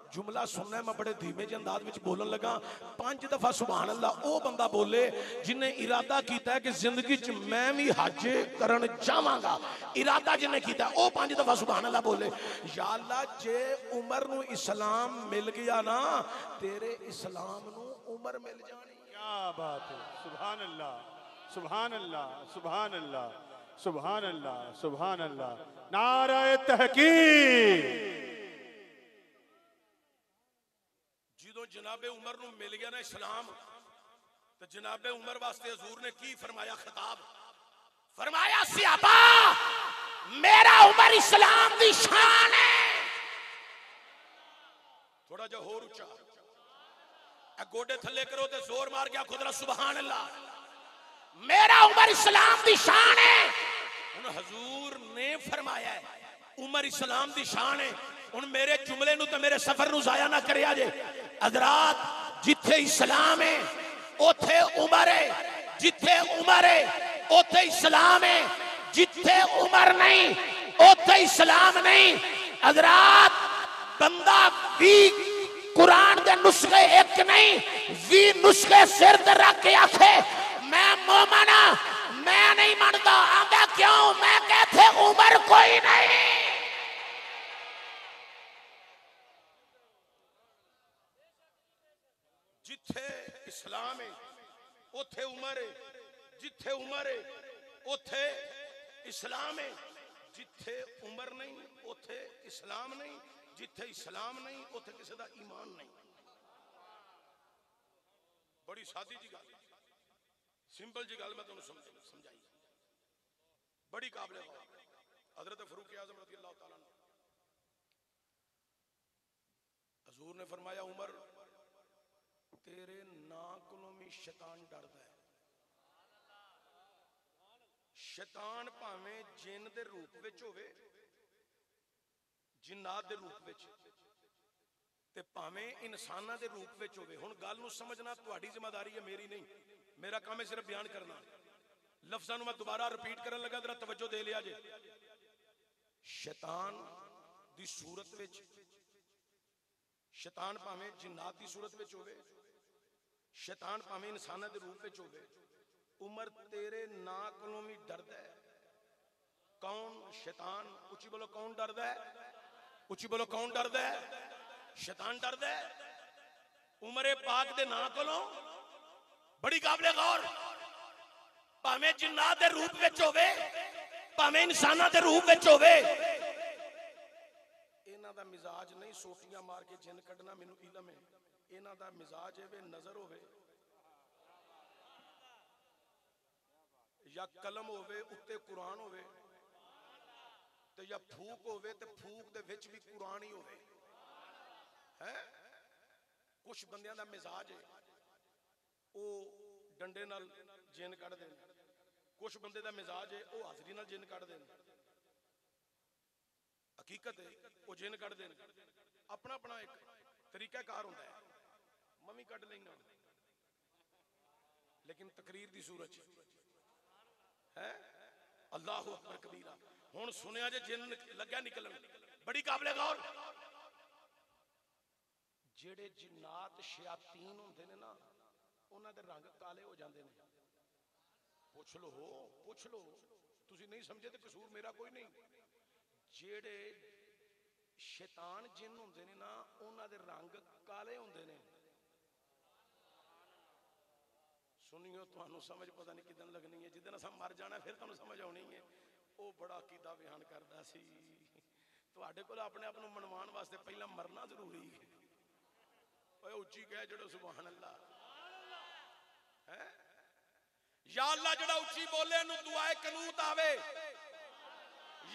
जुमला सुनना है, मैं बड़े धीमे जे अंदाज विच बोलन लगा। 5 दफा सुभान अल्लाह ओ बंदा बोले जिन्हें इरादा किया है कि जिंदगी च मैं भी हज करन जावांगा, इरादा जिन्हें किया ओ 5 दफा सुभान अल्लाह बोले। या अल्लाह जे उमर नू इस्लाम मिल गया ना, तेरे इस्लाम नू उमर मिल जानी। क्या बात है, सुभान अल्लाह, सुभान अल्लाह, सुभान अल्लाह, सुभान अल्लाह, सुभान अल्लाह। नारे तहकीक। जो जनाबे उमर नू मिल गया ना इस्लाम, तो जनाबे उमर वास्ते हजूर ने की फरमाया खिताब? फरमाया सियाबा मेरा उमर इस्लाम दी शान है। थोड़ा जा होर उच्चा, गोडे थले करो ते जोर मार गया खुदरा सुभान अल्लाह। मेरा उमर इस्लाम दी शान है। हुन हजूर ने फरमाया है उमर इस्लाम दी शान है। हुन मेरे जुमले नू ते मेरे सफर नू जाया ना करिया जे। हजरात, जिथे इस्लाम है उथे उमर है, जिथे उमर है उथे इस्लाम है, जिथे उमर नहीं उथे इस्लाम नहीं। हजरात, बंदा भी कुरान के नुस्खे एक नहीं 20 नुस्खे सिर ते रख के आखे मैं मोमन हां, मैं नहीं मानता। आंदा क्यों? मैं कहते उमर कोई नहीं। जिथे इस्लाम है उथे उमर है, जिथे उमर है उथे इस्लाम है, जिथे उमर नहीं उथे इस्लाम नहीं, जिथे इस्लाम नहीं उथे किसी का ईमान नहीं। बड़ी सादी जी गल, सिंपल जी गल मैं तुहानू समझाई, बड़ी काबिल गौर। हजरत फरूक आजम रज़ी अल्लाह तआला अन्हु, हजूर ने फरमाया उमर तेरे ना कोलों भी शैतान डरदा है। शैतान भावें जिन दे रूप विच होवे, जिन्नात दे रूप विच, ते भावें इंसानां दे रूप विच होवे। हुण गल नूं समझना तुहाडी जिम्मेदारी है, मेरी नहीं। मेरा काम है सिर्फ बयान करना। लफ्ज़ां नूं मैं दोबारा रिपीट करन लगा, जरा तवज्जो दे लिया जे। शैतान दी सूरत विच, शैतान भावें जिन्नात दी सूरत विच होवे, शैतान भावें इंसानां दे रूप विच होवे, उमर तेरे ना कोलों भी डरदा है। कौन? शैतान। उच्ची बोलो, कौन डरदा है? उच्ची बोलो, कौन डरदा है? शैतान डरदा है उमरे पाक दे ना कोलों। बड़ी काबिले गौर। भावें जिन्नात दे रूप विच होवे, भावें इंसानां दे रूप विच होवे, इन्हां दा मिजाज नहीं सोटियां मार के जिन कढना, मैनू इलम है। इन्हां दा मिजाज है नजर होवे या कलम होवे उत्ते कुरान होवे, ते या फूक होवे ते फूक दे विच भी कुरान ही होवे। हैं कुछ बंदियां दा मिजाज है ओ डंडे नाल जिन कढ देन, कुछ बंदे दा मिजाज है ओ हाजरी नाल जिन कढ देन। हकीकत है ओ जिन कढ देन। अपना अपना एक तरीका कार होंदा है। मैं भी कढ लेना, लेकिन तकरीर दी सूरत है। अल्लाहु अकबर कबीरा। हुण सुनिया जे जिन लग्या निकलन। बड़ी काबिले गौर। जेड़े जिन्नात शयातीन होंदे ने ना, उन्हां दे रंग काले हो जांदे ने। पुछ लो, पुछ लो, तुसी नहीं समझे तो कसूर मेरा कोई नहीं। जेड़े शैतान जिन होंदे ने ना, उन्हां दे रंग काले होंदे ने। सुनियो, तुहानू समझ पता नहीं किदन लगनी है। जिदन असां मर जाना फिर तुहानू समझ आनी है। वो बड़ा अकीदा बयान करदा सी, तुहाडे कोल अपने आप नू मनवाण वास्ते पहला मरना जरूरी है। ओए उच्ची कह जड़ो सुभान अल्लाह है। या अल्लाह जड़ा उच्ची बोले नु दुआए कनूत आवे।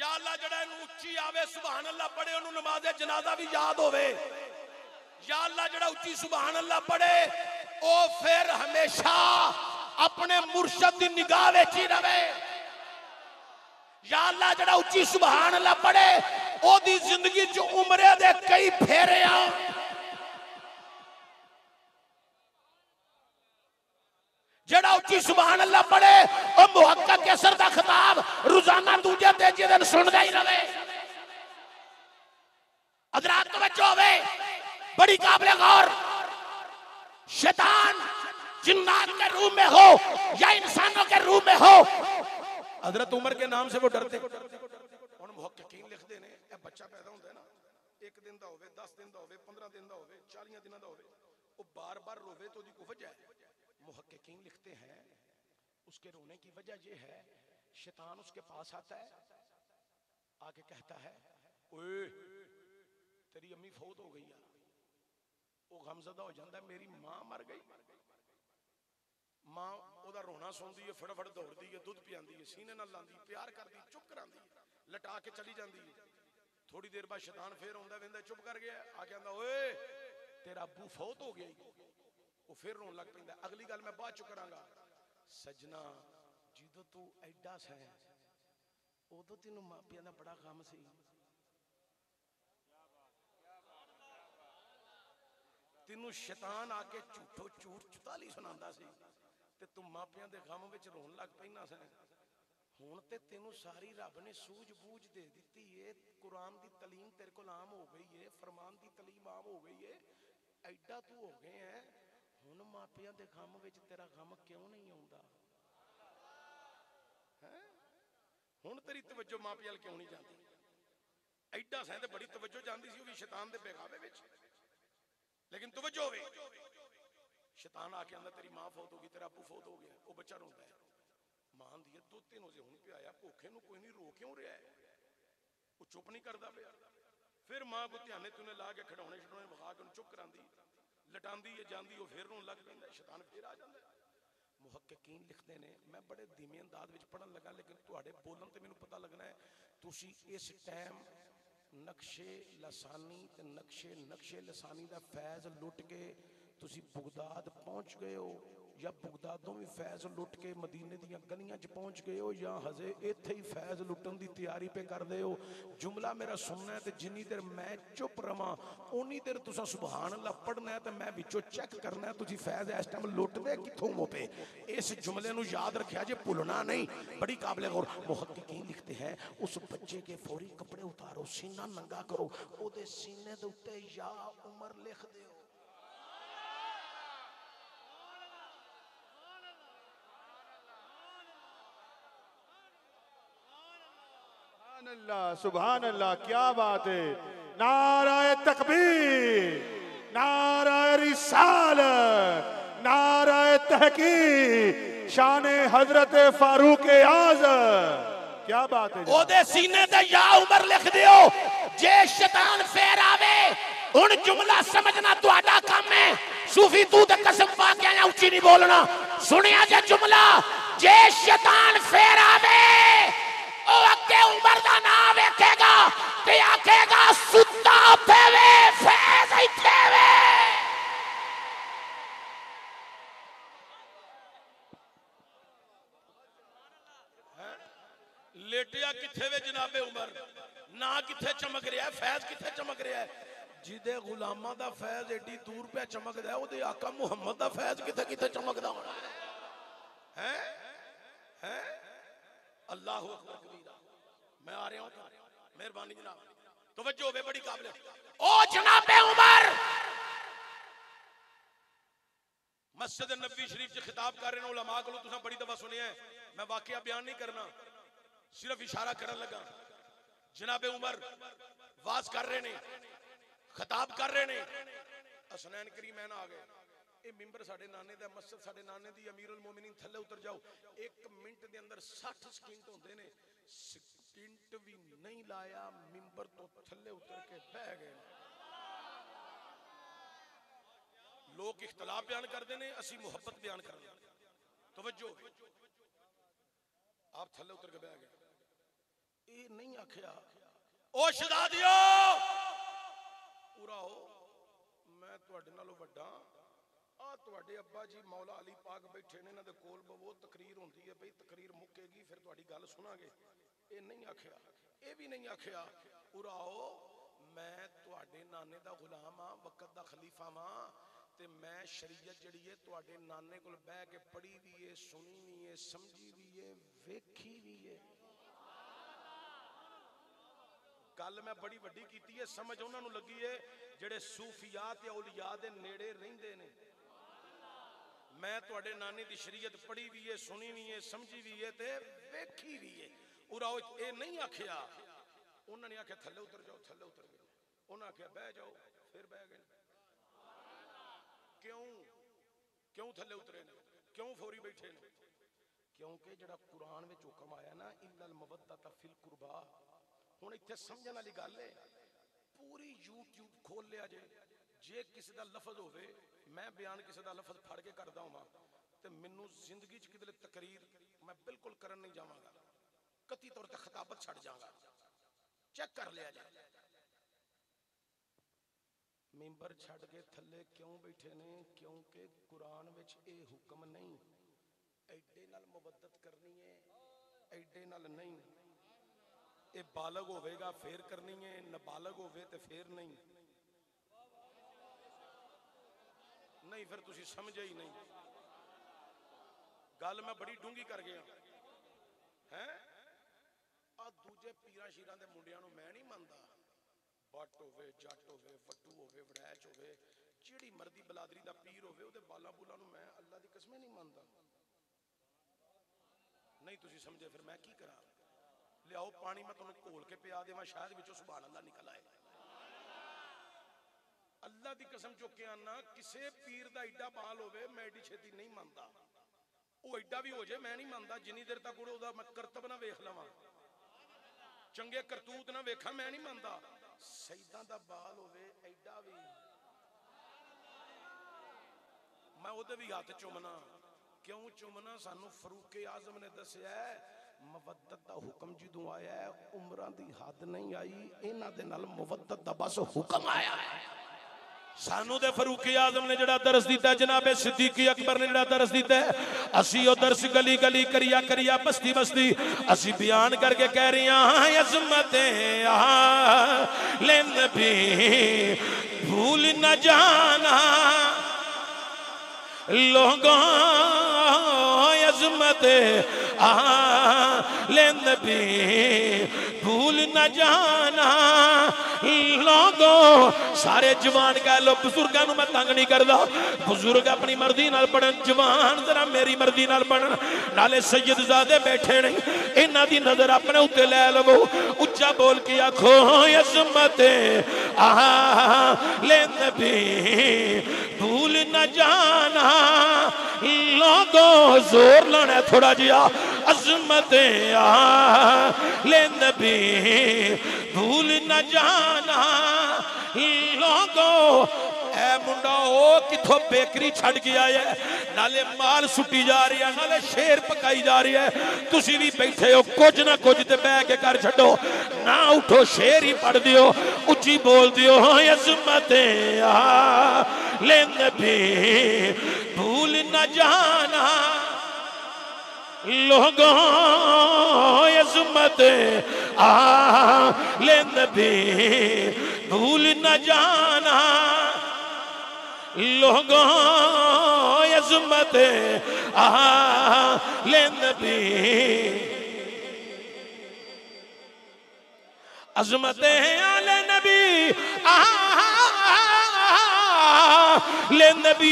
या अल्लाह जड़ा नु उच्ची आवे सुभान अल्लाह पढ़े ओनु नमाज़े जनाजा भी याद होवे। या अल्लाह जड़ा उच्ची सुभान अल्लाह पढ़े ओ फिर हमेशा अपने मुर्शद दी निगाह विच ही रवे। या अल्लाह जड़ा उच्ची सुभान अल्लाह पढ़े ओदी जिंदगी च उमरे दे कई फेरे आ। जड़ा अल्लाह पढ़े और मुहक्कक कैसर दा खिताब रोजाना दूजे तेजे दिन सुनदा ही रहे। हजरात तवज्जो होवे, बड़ी काबिल गौर। शैतान जिन्नात के रूप में हो या इंसानों के रूप में हो, हजरत उमर के नाम से वो डरते। हुण मुहक्किकीन लिखदे ने ए बच्चा पैदा होंदा है ना, 1 दिन दा होवे, 10 दिन दा होवे, 15 दिन दा होवे, 40 दिनों दा होवे, वो बार-बार रोवे तो उसकी वजह है। मुहक्किकीन लिखते हैं उसके रोने की वजह ये है, शैतान उसके पास आता है, आके कहता है ओए तेरी अम्मी फौत हो गई है। वो गमज़दा हो जाता है, मेरी मां मर गई। मां ओदा रोना सुनदी है, फटाफट दौड़दी है, दूध पियाती है, सीने नाल लांदी, प्यार करदी, चुप करांदी, लटा के चली जाती है। थोड़ी देर बाद शैतान फिर आंदा, वेंदा चुप कर गया, आके आंदा ओए तेरा अब्बू फौत हो गया। वो फिर रोन लग पैंदा। अगली गल मैं बाद चुक करांगा, सजना ਜਦੋਂ तू ਐਡਾ ਸੈਂ ਉਦੋਂ ਤੈਨੂੰ ਮਾਪਿਆਂ ਦਾ बड़ा काम सी। तेनू शैतान आके झूठो झूठ 44 सुनांदा सी ते तू मापियां दे गम विच रोन लग पैना सै। हुण ते तेनू सारी रब ने सूझ-बूझ दे दित्ती है, कुरान दी तलीम तेरे कोल आम हो गई है, फरमान दी तलीम आम हो गई है, ऐडा तू हो गए है, हुण मापियां दे गम विच तेरा गम क्यों नहीं आउंदा? हुण तेरी तवज्जो मापियां अल क्यों नहीं जाती? ऐडा सैं ते बड़ी तवज्जो जांदी सी, वो भी शैतान दे बेगावे विच। लेकिन तवज्जो होवे, शैतान आके आंदा तेरी मां फौत हो गई, तेरा अब्बू फौत हो गया। वो बच्चा रोंदा है, मां दी दुध तेनों जे हुण पिया, भुखे नूं कोई नहीं, रो क्यों रहा है? वो चुप नहीं करदा पिया। फिर मां को ध्याने तुने ला के खिडौने छडौने विखा के चुप करांदी, लटांदी है, जांदी, वो फिर रोन लग पैंदा, शैतान फिर आ जांदा। मुहक्किकीन लिखते ने, मैं बड़े धीमे अंदाज विच पढ़न लगा, लेकिन तुहाडे बोलन ते मैनूं पता लगना है तुसी इस टाइम नक्शे लसानी ते नक्शे लसानी दा फैज़ लुट के तुसी बगदाद पहुंच गए हो, या बगदादों भी फैज़ लुट के मदीने दियां गलियां च पहुंच गए हो, या हजे इत्थे ही फैज़ लुटन की तैयारी पे कर दे हो। जुमला मेरा सुनना है, तो जिन्नी देर मैं चुप रवां उन्नी देर तुसा सुबहान अल्लाह पढ़ना है, तो मैं विचों चेक करना है तुसी फैज़ इस टाइम लुटदे कित्थों हो पे। इस जुमले नूं याद रखिया जे, भुलना नहीं, बड़ी काबिल गौर। मुहक्किकीन लिखते हैं उस बच्चे के फौरी कपड़े उतारो, सीना नंगा करो, ओदे सीने दे उत्ते या उमर लिख दो। अल्लाह सुभान अल्लाह, क्या बात है। नाराए तकबीर, नाराए रिसालत, नाराए तहकीक, शान हजरत फारूक आज़म। क्या बात है। ओदे सीने ते या उमर लिख दियो। जे शैतान फेर आवे हुण जुमला समझना तुहाडा काम है। सूफी तू ते कसम पा के आया, उच्ची नहीं बोलना। सुनिया जे जुमला, जे शैतान फेर आवे ओ अगे उमर दा नाम वेखेगा ते आखेगा सुत्ता उठे वे फैज़ इत्थे वे। लेटिया किथे वे जनाबे उमर, ना किथे चमक रहा है, फैज़ किथे चमक रहा है? जिदे गुलामां दा फैज़ एडी दूर पे चमकदा है, ओदे आका मुहम्मद दा फैज़ किथे किथे चमकदा होना है? हैं? अल्लाहु अकबर कबीरा। मैं आ रहा हूं, मेहरबानी जनाब, तवज्जो होवे, बड़ी काबिल। ओ जनाबे उमर मस्जिद नबवी शरीफ च खिताब कर रहे हैं उलमा को, तुसां बड़ी दफा सुनिया है, मैं वाकया बयान नहीं करना, सिर्फ इशारा करन लगा। जनाबे उमर वाज कर रहे ने, खिताब कर रहे ने, हसनैन करीमैन आ गए। ये मिंबर साडे नाने दा, मस्जिद साडे नाने दी, अमीरुल मोमिनीन थल्ले उतर जाओ, 1 मिनट दे अंदर 60 सकिंट होंदे ने। सकिंट भी नहीं लाया, मिंबर तो थल्ले उतर के बह गए। लोग इख्तलाफ बयान करते हैं, असी मुहब्बत बयान करते हैं। तवज्जो, आप थल्ले उतर के बह गए। ये नहीं आखिया ओ शहजादियो पूरा हो, मैं तुहाडे नालों वड्डा आ, तुहाडे अब्बा जी मौला अली पाक बैठे ने, इन्हां दे कोल बवो, तकरीर होंदी है, बई तकरीर मुक्केगी फिर तुहाडी गल सुनांगे। ये नहीं आखिया, ये भी नहीं आखिया पूरा हो, मैं तुहाडे नाने दा गुलाम हां, वक्त दा खलीफा हां, ते ते मैं शरीयत जिहड़ी है तुहाडे नाने कोल बह के पढ़ी भी है, सुनी भी है, समझी भी है, वेखी भी है। गल मैं बड़ी वड्डी कीती है, समझ उन्हां नूं लगी है जिहड़े सूफिया ते औलिया दे नेड़े रहिंदे ने। मैं तुहाडे नाने दी शरीयत पढ़ी भी है, सुनी भी है, समझी भी है ते वेखी भी है। उराओ ये नहीं आखिया, उन्होंने आख्या थल्ले उतर जाओ, थल्ले उतर गए। उन्हें आख्या बह जाओ, फिर बह गए। क्यों क्यों थल्ले उतरे ने, क्यों फौरी बैठे ने? क्योंकि जड़ा कुरान में हुक्म आया ना, इन्नल मवद्दत फिल कुर्बा। हुण इत्थे समझण वाली गल है, पूरी यूट्यूब खोल लिया जे किसी का लफज होवे, मैं बयान किसी का लफज फड़ के करदा होवां ते मैनूं जिंदगी च किते तकरीर मैं बिल्कुल करन नहीं जावांगा, कति तौर ते खिताबत छड़ जाऊंगा। चेक कर लिया जाए मेंबर छड़ के थल्ले क्यों बैठे ने? क्योंकि कुरान विच ये हुक्म नहीं एडे नाल मुबद्दत करनी है, एडे नाल नहीं। ये बालग होवेगा फिर करनी है, नाबालग होवे ते फिर नहीं। नहीं फिर तुसी समझे ही नहीं गल। मैं बड़ी डूंगी कर गया है। आ दूजे पीरा शीरां दे मुंडियां नूं मैं नहीं मनदा, बट होवे, जट होवे, फट्टू होवे, वड़ैच होवे, जिहड़ी मर्दी बलादरी दा पीर होवे, ओदे बाला बूला नूं मैं अल्लाह दी कसम नहीं मनदा। नहीं तुसी समझे, फिर मैं की करा? लियाओ पानी मैं तुहानूं घोल के पिया देवां, शायद विचों सुभान अल्लाह निकल आए। अल्लाह दी कसम चुक के आना, किसे पीर दा एडा बाल होवे मैं एडी छेती नहीं मनदा। वो एडा भी हो जाए मैं नहीं मनदा, जिन्नी देर तक ओदा मैं करतब ना वेख लवां, चंगे करतूत ना वेखा, मैं नहीं मनदा। सईदां दा बाल होवे एडा भी मैं ओदे भी हाथ चुमना। क्यों चुमना? सानू फरूक आजम ने दसिया मुवद्दत दा हुक्म जदों आया है, उमरां दी हद नहीं आई, इन्हां दे नाल मुवद्दत दा बस हुक्म आया है। सानू दे फरूक आजम ने जड़ा दरस दिता, जनाबे सिद्दीक अकबर ने जड़ा दरस दिता है, असी ओ दरस गली गली करिया करिया बस्ती बस्ती असी बयान करके कह रही हां अज़मते आले नबी भूल न जाना लोगों, अज़मते आले नबी भूल न जाना लोगों। सारे जवान कह लो, बुजुर्गों नूं मैं तंग नहीं करदा, बुजुर्ग अपनी मर्जी नाल पढ़न, जवान जरा मेरी मर्जी नाल पढ़न। नाले सैयदजादे बैठे नहीं, इन्हां दी नजर अपने उत्ते लै लवो। उच्चा बोल के आखो अज़मते आले नबी भूल न जाना लोगों। जोर लाना थोड़ा जिया, अज़मते आले नबी भूल न जाना लोगों। ऐ मुंडा ओ किथों बेकरी छड़ के आया, नाले माल सुट्टी जा रही है, नाले शेर पकाई जा रही है। तुसी भी बैठे हो, कुछ ना कुछ ते बह के कर छड्डो ना, उठो शेर ही पढ़ दियो, उच्ची बोल दियो अज़मते आले नबी भूल न जाना लोगों। अज़मते आले नबी भूल न जाना लोगों। अज़मते आले नबी अज़मते आले नबी आले नबी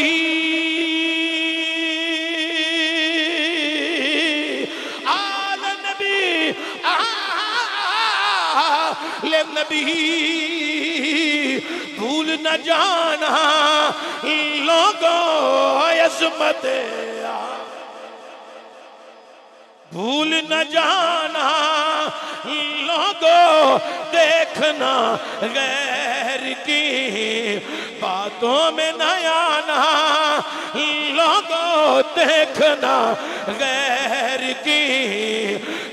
आले नबी भूल न जाना लोगों। अज़मते भूल न जाना लोगों। देखना गैर की बातों में न आना लोगों। देखना गैर की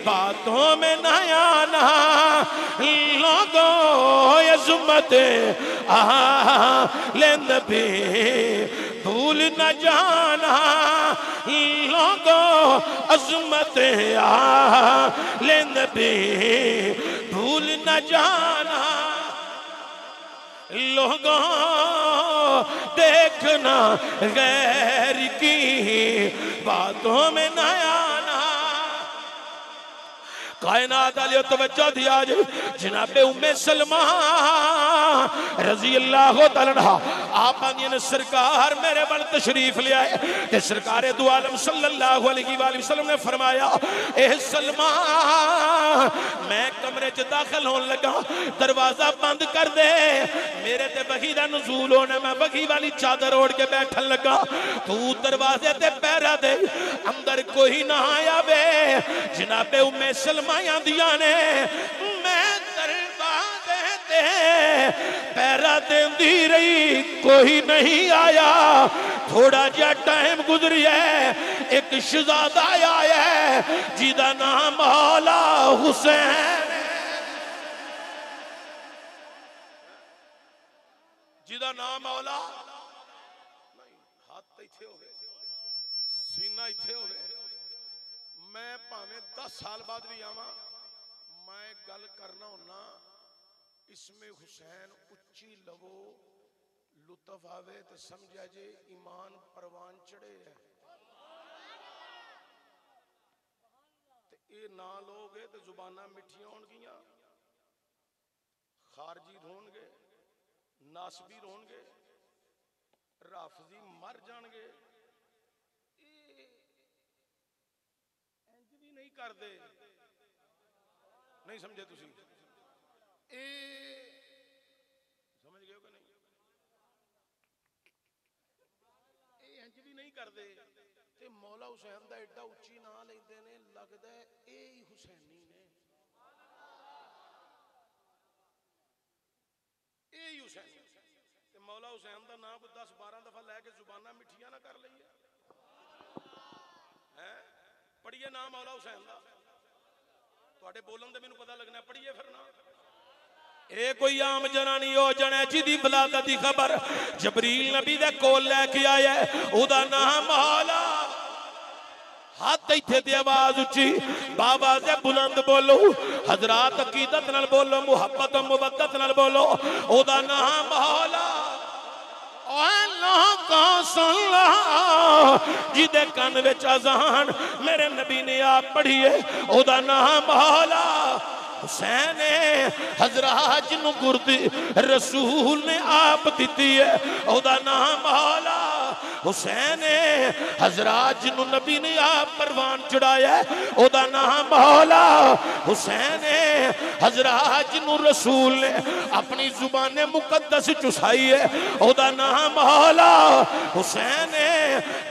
बातों में न आना लोगों। अज़मते आले नबी भूल न जाना लोगों। अज़मते आले नबी भूल न जाना लोगों। देखना, गैर की बातों में न आना। कायनात वाले तवज्जो दिया जी, जनाबे उम्मे सलमा रजी अल्लाह तआला अन्हा आप ने सरकार मेरे बल तशरीफ ले आए ते सरकार दो आलम सल्लल्लाहु अलैहि वसल्लम ने फरमाया, ए सलमा मैं कमरे च दाखिल होने लगा, दरवाजा बंद कर दे, मेरे ते वही दा नुज़ूल होना, मैं वही वाली चादर ओढ़ के बैठन लगा, तू दरवाजे ते पैरा दे, अंदर कोई ना आया वे। जनाबे उम्मे सलमा दिया ने, मैं दरवाजे ते पैरा देंदी रही, कोई नहीं आया। थोड़ा जा टाइम गुजरिया, एक शहजादा आया है जिदा नाम मौला हुसैन, जिदा नाम मौला, हाथ इथे होवे, सीना इथे होवे, मैं भावें 10 साल बाद भी आवा, मैं गल करना होना इसमें हुसैन उच्ची लवो, लुत्फ आवे तो समझा जे ईमान परवान चढ़े है। ये ना लोग तो जुबाना मिठियां होंगियां, खारजी रोणगे, नासबी रोणगे, राफजी मर जाणगे, नहीं कर दे, नहीं समझे तुसी, समझ गए हो कि नहीं? इंज भी नहीं करते ते मौला हुसैन दा एडा उच्ची ना लेंदे ने, लगदा है ए ही हुसैनी ने, ए ही हुसैनी। ते मौला हुसैन दा नाम 10-12 दफा लैके जुबाना मिठियां ना कर लईए हैं। पढ़िए नाम मौला हुसैन दा, तुहाडे बोलन दे मैनूं पता लगना, पढ़िए फिर ना। ए कोई आम जना नहीं हो जाना जिदी विलादत दी खबर जबरील नबी दे कोल लेके आया, ओदा नाम मौला। हाथ इथे ते आवाज उच्ची, बाबा से बुलंद बोलो, हजरात अकीदत नाल बोलो, मुहब्बत मुबद्दत नाल बोलो, ओदा नाम मौला। जिदे कान विच अज़ान मेरे नबी ने आप पढ़िए, ओदा नाम मौला हुसैन हजरात जिन्हों गुरदी रसूल ने आप दी है, ओदा नाम मौला हुसैन हजरात जिन्हों नबी ने आप परवान चढ़ाया, ओदा नाम मौला हुसैन हजरात जिन्हों रसूल ने अपनी जुबान मुकद्दस चुसाई है, ओदा नाम मौला हुसैन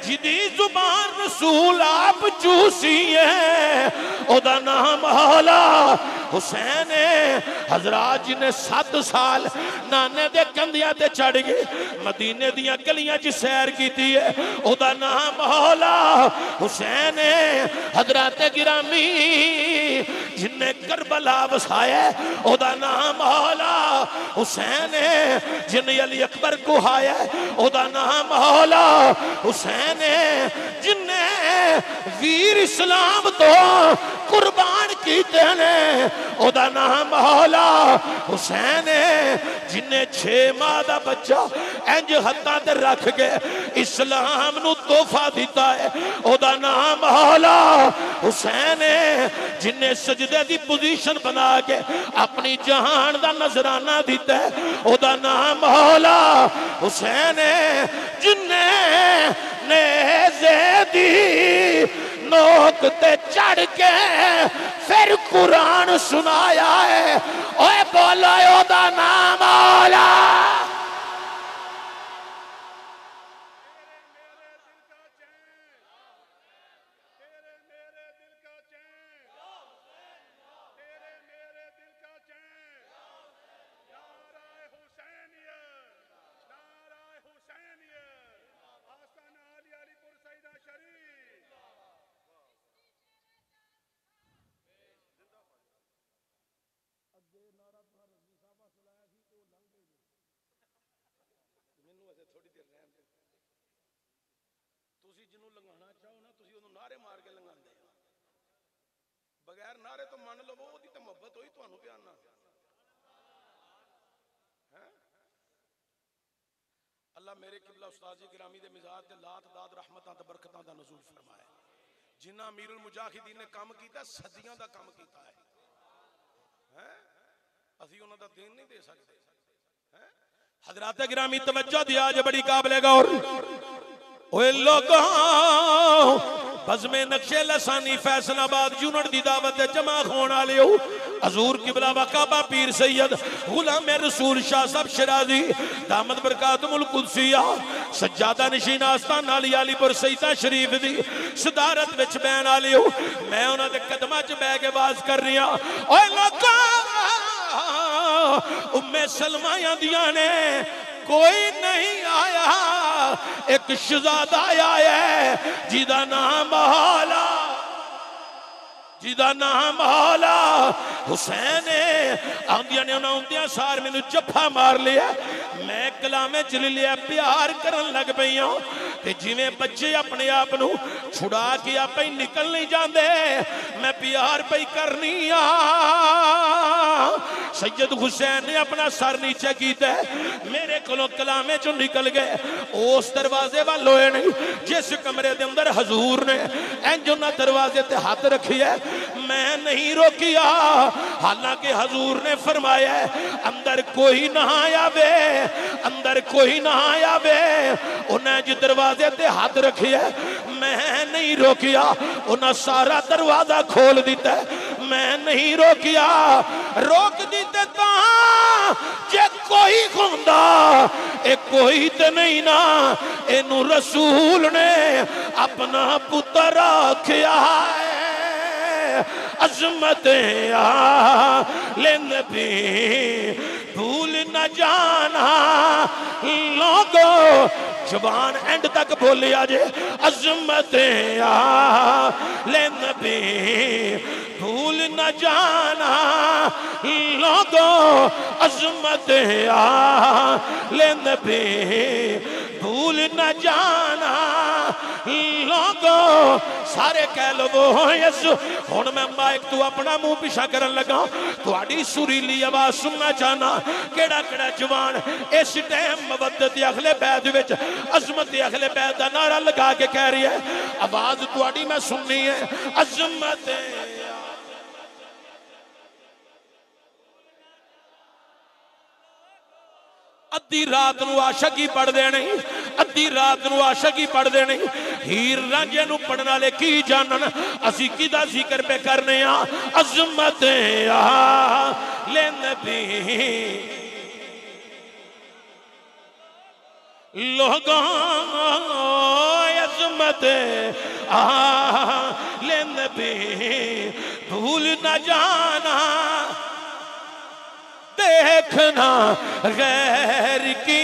जिदी जुबान रसूल आप चूसी है, ओदा नाम मौला हुसैन हजरात जिन्हें 7 साल नाने दे कंधियां ते चढ़ गए, मदीने दियां गलियां च सैर की है, ओदा नाम मौला हुसैन हजरत गिरामी जिन्हें करबला वसाया, ओदा नाम मौला हुसैन जिन्हें अली अकबर को हाया, ओदा नाम मौला हुसैन जिन्हें वीर इस्लाम तो कुर्बान कीते ने, ओदा नाम मौला हुसैन जिन्हें 6 माह का बच्चा इंज हत्थां ते रख के इस्लाम नू तोहफा दिता है, ओदा नाम मौला हुसैन जिन्हें सजदे दी पोजीशन बना के अपनी जहान दा नजराना दिता है, ओदा नाम मौला हुसैन जिन्हें नेज़े दी नोक ते चढ़ के फिर कुरान सुनाया है, ओए बोलो ओदा नाम मौला। जिन्हों लंघाना चाहो ना तुसी उन्होंने नारे मार के लंघाते हो, बगैर नारे तो मान लवो ओदी तो मोहब्बत होई तुहानू प्यार ना है। अल्लाह मेरे किबला उस्ताद जी गिरामी दे मिजाज ते लात दाद रहमतां ते बरकतां दा नज़ूल फरमाया। जिन्ना अमीरुल मुजाहिदीन ने काम किया सदियां दा काम किया है, असी उन्हां दा दीन नहीं दे सकते। हजरात गिरामी तवज्जो दिया जे बड़ी काबिल गौर। ओए लोगों बज़्मे नक्शे लसानी फैसलाबाद यूनिट दी दावत जमा होने वाले हो हजूर किबला वकाबा पीर सैयद गुलाम रसूल शाह साहब शिराजी दामद बरकातुल कुदसिया सज्जादा नशीन आस्तान अली अलीपुर सईदा शरीफ दी सदारत विच बैन वाले हो। मैं उन्हां दे कदमां च बैठ के बाज कर रही हां। ओए लोगों उम्मे सलमा आंदियां ने कोई नहीं आया, एक शहजादा आया है जिदा नाम मौला, जिदा नाम मौला हुसैन है। आंदिया ने उन्होंने सार मैनू जफा मार लिया, मैं कलामे च लिया प्यार करन लग पई हूं ते जिवें बच्चे अपने आप नू छुड़ा के आप ही निकल नहीं जाते, मैं प्यार पई करनी आ। सैयद हुसैन ने अपना सर नीचे किया, मेरे को कलामे चो निकल गए, उस दरवाजे वाल होए नहीं जिस कमरे के अंदर हजूर ने इंज उन्हें दरवाजे ते हाथ रखी है, मैं नहीं रोकिया। हालांकि हजूर ने फरमाया अंदर कोई ना आवे, अंदर कोई ना आवे। उन्हें जो दरवाजे ते हाथ रखी है मैं नहीं रोकिया, उन्हें सारा दरवाजा खोल दिता, मैं नहीं रोकिया। रोक दीते ता जे कोई होंदा, ए कोई तो नहीं ना, इनू रसूल ने अपना पुत्र आख्या है। अजमत नबी भूल न जाना, लोगो जबान एंड तक बोलिया जे अजमत नबी भूल न जाना, लोगो अजमत नबी भूल न जाना, लोगो सारे कह लो वो यस। हुण मैं माइक तू अपना मुंह पिछा करन लगा, तुहाडी सुरीली आवाज सुनना चाहना। केड़ा केड़ा जवान इस टाइम मवद्दत अगले बैत विच अजमत अगले बैत दा नारा लगा के कह रही है, आवाज तुहाडी मैं सुननी है। अजमत अद्धी रात नू आशिकी पढ़दे नहीं, अद्धी रात नू आशिकी पढ़दे नहीं। हीर रांझे नू पढ़न वाले की जानन, असी किदा जिक्र पे करने आ। अजमत ले नबी लोगों अजमत ले नबी भूल न जाना, देखना गैर की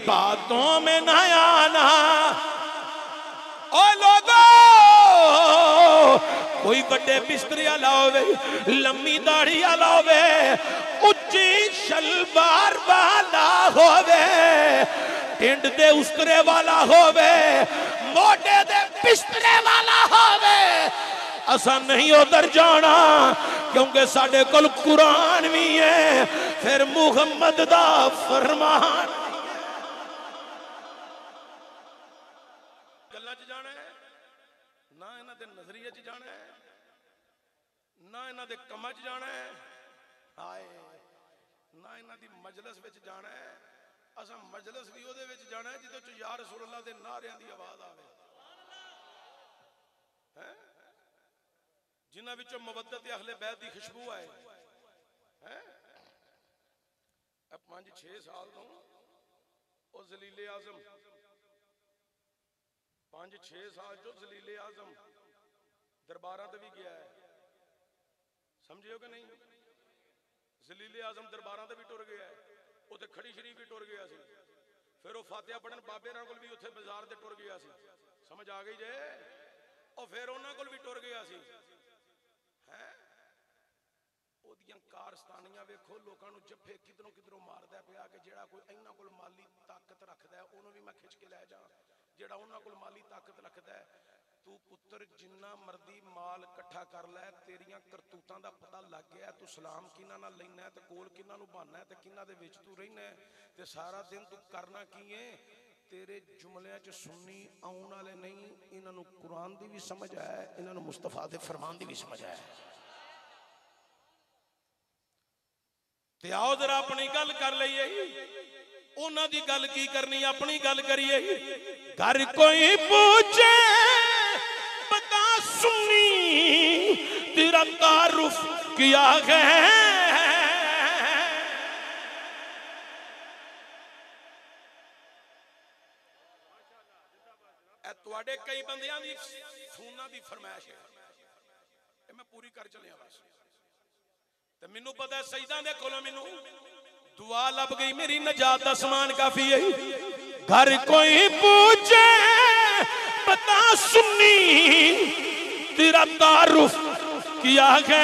बातों में न आना। ओ लोगो कोई बड़े बिस्तरे वाला होवे, लम्मी दाढ़ी वाला होवे, उच्ची शलवार वाला होवे, टिंड दे उस्तरे वाला होवे, मोटे दे बिस्तरे वाला होवे, असा नहीं उधर जाना क्योंकि साडे कोल कुरान भी है, फिर मुहम्मद दा फरमान। गल्लां च जाना है ना, इन्हां दे नजरिए च जाना है ना, इन्हां दे कम्मां च जाना है, हाय ना इन्हां दी मजलिस विच जाना है। असा मजलिस भी ओहदे विच जाना है जिदे च या रसूल अल्लाह दे नारियां दी आवाज आवे, हैं जिन्हां विचों मवद्दत अहले बैत दी खुशबू आए। हैं 5-6 साल तो ओ जलीले आजम 5-6 साल जो जलीले आजम दरबारां ते भी गया है, समझे हो कि नहीं? जलीले आजम दरबारां ते भी टुर गया है, उत्थे खड़ी शरीफ भी टुर गया सी, फिर वो फातिहा पढ़न बाबे नाल कोल भी उत्थे बाजार ते टुर गया सी, समझ आ गई जे? और फिर उन्हां कोल भी टुर गया सी। हैं ओदियां कारस्तानियां वेखो, लोकां नूं जफ्फे किधरों किधरों मारदा पिया कि जेड़ा कोई इन्हां कोल माली ताकत रखदा है उहनूं भी मैं खिच के लै जा, जेड़ा उन्हां कोल माली ताकत रखदा है तू पुत्र जिन्ना मर्जी माल इकट्ठा कर लै, तेरियां करतूतां दा पता लग गया, तू सलाम किन्हां नाल लैना ते कोल किन्हां नूं बहाना ते किन्हां दे विच तू रहना ते सारा दिन तू करना की है। तेरे जुमलियां च सुन्नी आउण वाले नहीं, इन्हां नूं कुरान दी भी समझ है, इन्हां नूं मुस्तफा दे फरमान दी भी समझ है। ते आओ जरा अपनी गल कर लईए, उन्हां दी गल की करनी, अपनी गल करिए। घर कोई पूछे बता सुन्नी तेरा तारुफ किया है, तुहाडे कई बंदियां दी फोनां दी फरमाइश है, मैं पूरी कर चलिया बस। ते मैनू पता है सईदां दे कोलों मैनू दुआ लब गई, मेरी नजात दा समान काफी है। घर कोई पूछे बता सुन्नी तेरा तारुफ किया है।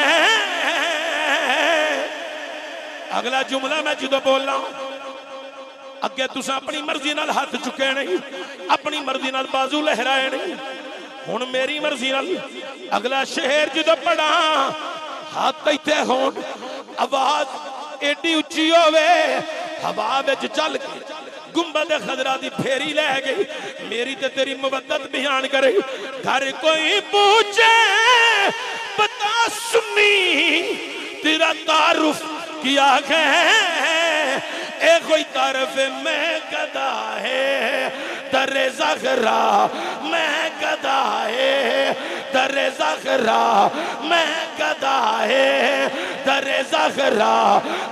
अगला जुमला मैं जो बोलना अगे तुसा अपनी मर्जी नाल हाथ चुके नहीं, अपनी मर्जी नाल बाजू लहराए नहीं, हुण मेरी मर्जी नाल अगला शेर जो पढ़ा हाथ इत्थे होण, आवाज एडी उच्ची होवे, हवा विच चल के गुंबद खजरा दी फेरी लै गई, मेरी ते तेरी मुवद्दत बयान करे। घर कोई पूछे बता सुन्नी तेरा तारुफ किया है, ए कोई तारफ मैं गदा है दरे ज़खरा, मैं गदा है दरे ज़खरा, मैं गदा है दरे ज़खरा,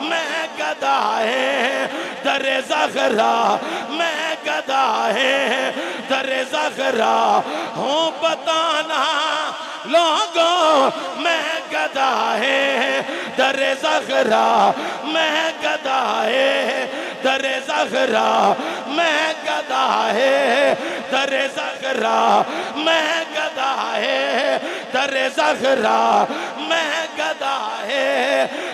मैं गदा है दरे ज़खरा, मैं गदा है दरे ज़खरा, हूँ बताना लोगों मैं गदा है दरे ज़खरा, मैं गदा है दरे ज़खरा, मैं गदा है दरे ज़खरा, मैं गदा है दरे ज़खरा, मैं गदा है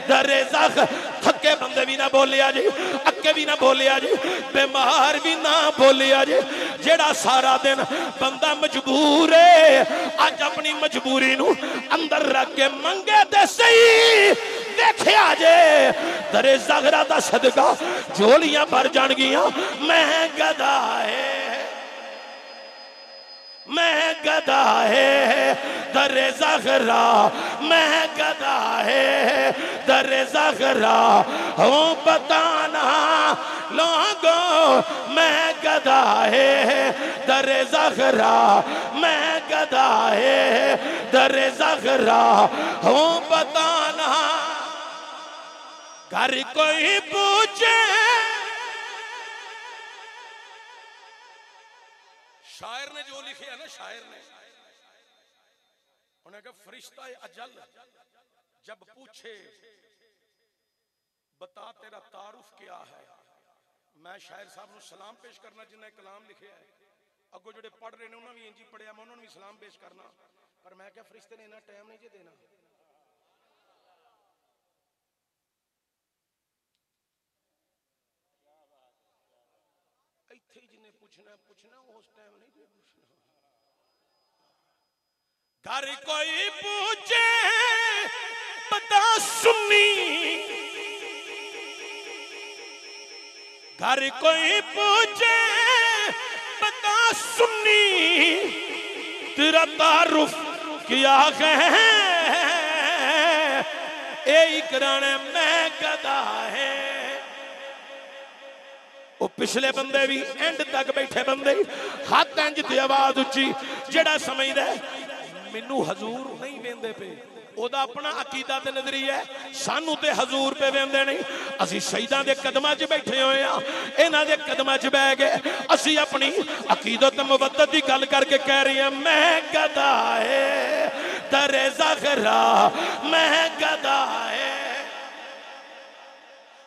दरे ज़खरा। थके बंदे भी ना बोलिया जी, अक्के भी ना बोलिया जी, बीमार भी ना बोलिया जी, जेड़ा सारा दिन बंदा मजबूर है अज अपनी मजबूरी नू अंदर रख के मंगे ते सही देखिया जे दरे ज़खरा दा सदका झोलियां भर जाणगियां। मैं गदा है, मैं गदा है दरे ज़खरा, मैं गदा है दरे ज़खरा, हो बताना लोगों मैं गदा है दरे ज़खरा, मैं गदा है दरे ज़खरा, हो बताना। घर कोई पूछे, शायर ने जो लिखे है ना, शायर ने उन्हें कहा फरिश्ता अजल जब पूछे बता तेरा तारुफ क्या है। मैं शायर साहब को सलाम पेश करना जिन्हें कलाम लिखे है, अगो जो पढ़ रहे ने उन्होंने भी इंजी पढ़िया, मैं उन्होंने भी सलाम पेश करना, पर मैं क्या फरिश्ते ने इन्ना टाइम नहीं जे देना। इत्थे जिन्हें पूछना पूछना उस टाइम नहीं जे पूछना। घर कोई पूछे बता सुन्नी, घर कोई पूछे बता सुन्नी तेरा तारुफ किया है, ए कराने मैं गदा है। वो पिछले बंदे भी एंड तक बैठे बंदे हाथ इंज ते आवाज उच्ची, जेड़ा समझदा मैनू हजूर नहीं वेंदे पे, ओदा अपना अकीदा ते नजरिया है, सानू ते हजूर पे वेंदे नहीं। असी शहीदां दे कदमां च बैठे होए आ, इन्हां दे कदमां च बैठ गए, असी अपनी अकीदत मुवद्दत दी गल करके कह रहे हैं मैं गदा है दरे ज़खरा, मैं गदा है,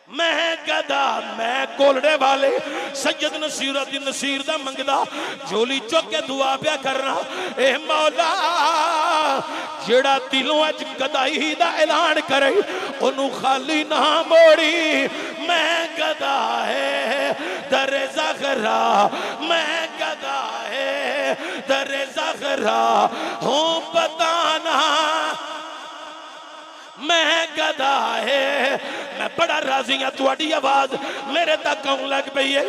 मैं गदा, मैं कोलड़े वाले सैयद नसीरुद्दीन नसीर दा मंगदा झोली चुक के दुआ पिया करना। ए मौला जेड़ा दिलों अज गदाई दा ऐलान करे ओनू खाली ना मोड़ी। मैं गदा है दरे ज़खरा, मैं गदा है दरे ज़हरा हूँ बताना मैं गदा है। मैं बड़ा राजी हाँ तुहाडी आवाज मेरे तक आउण लग पई है।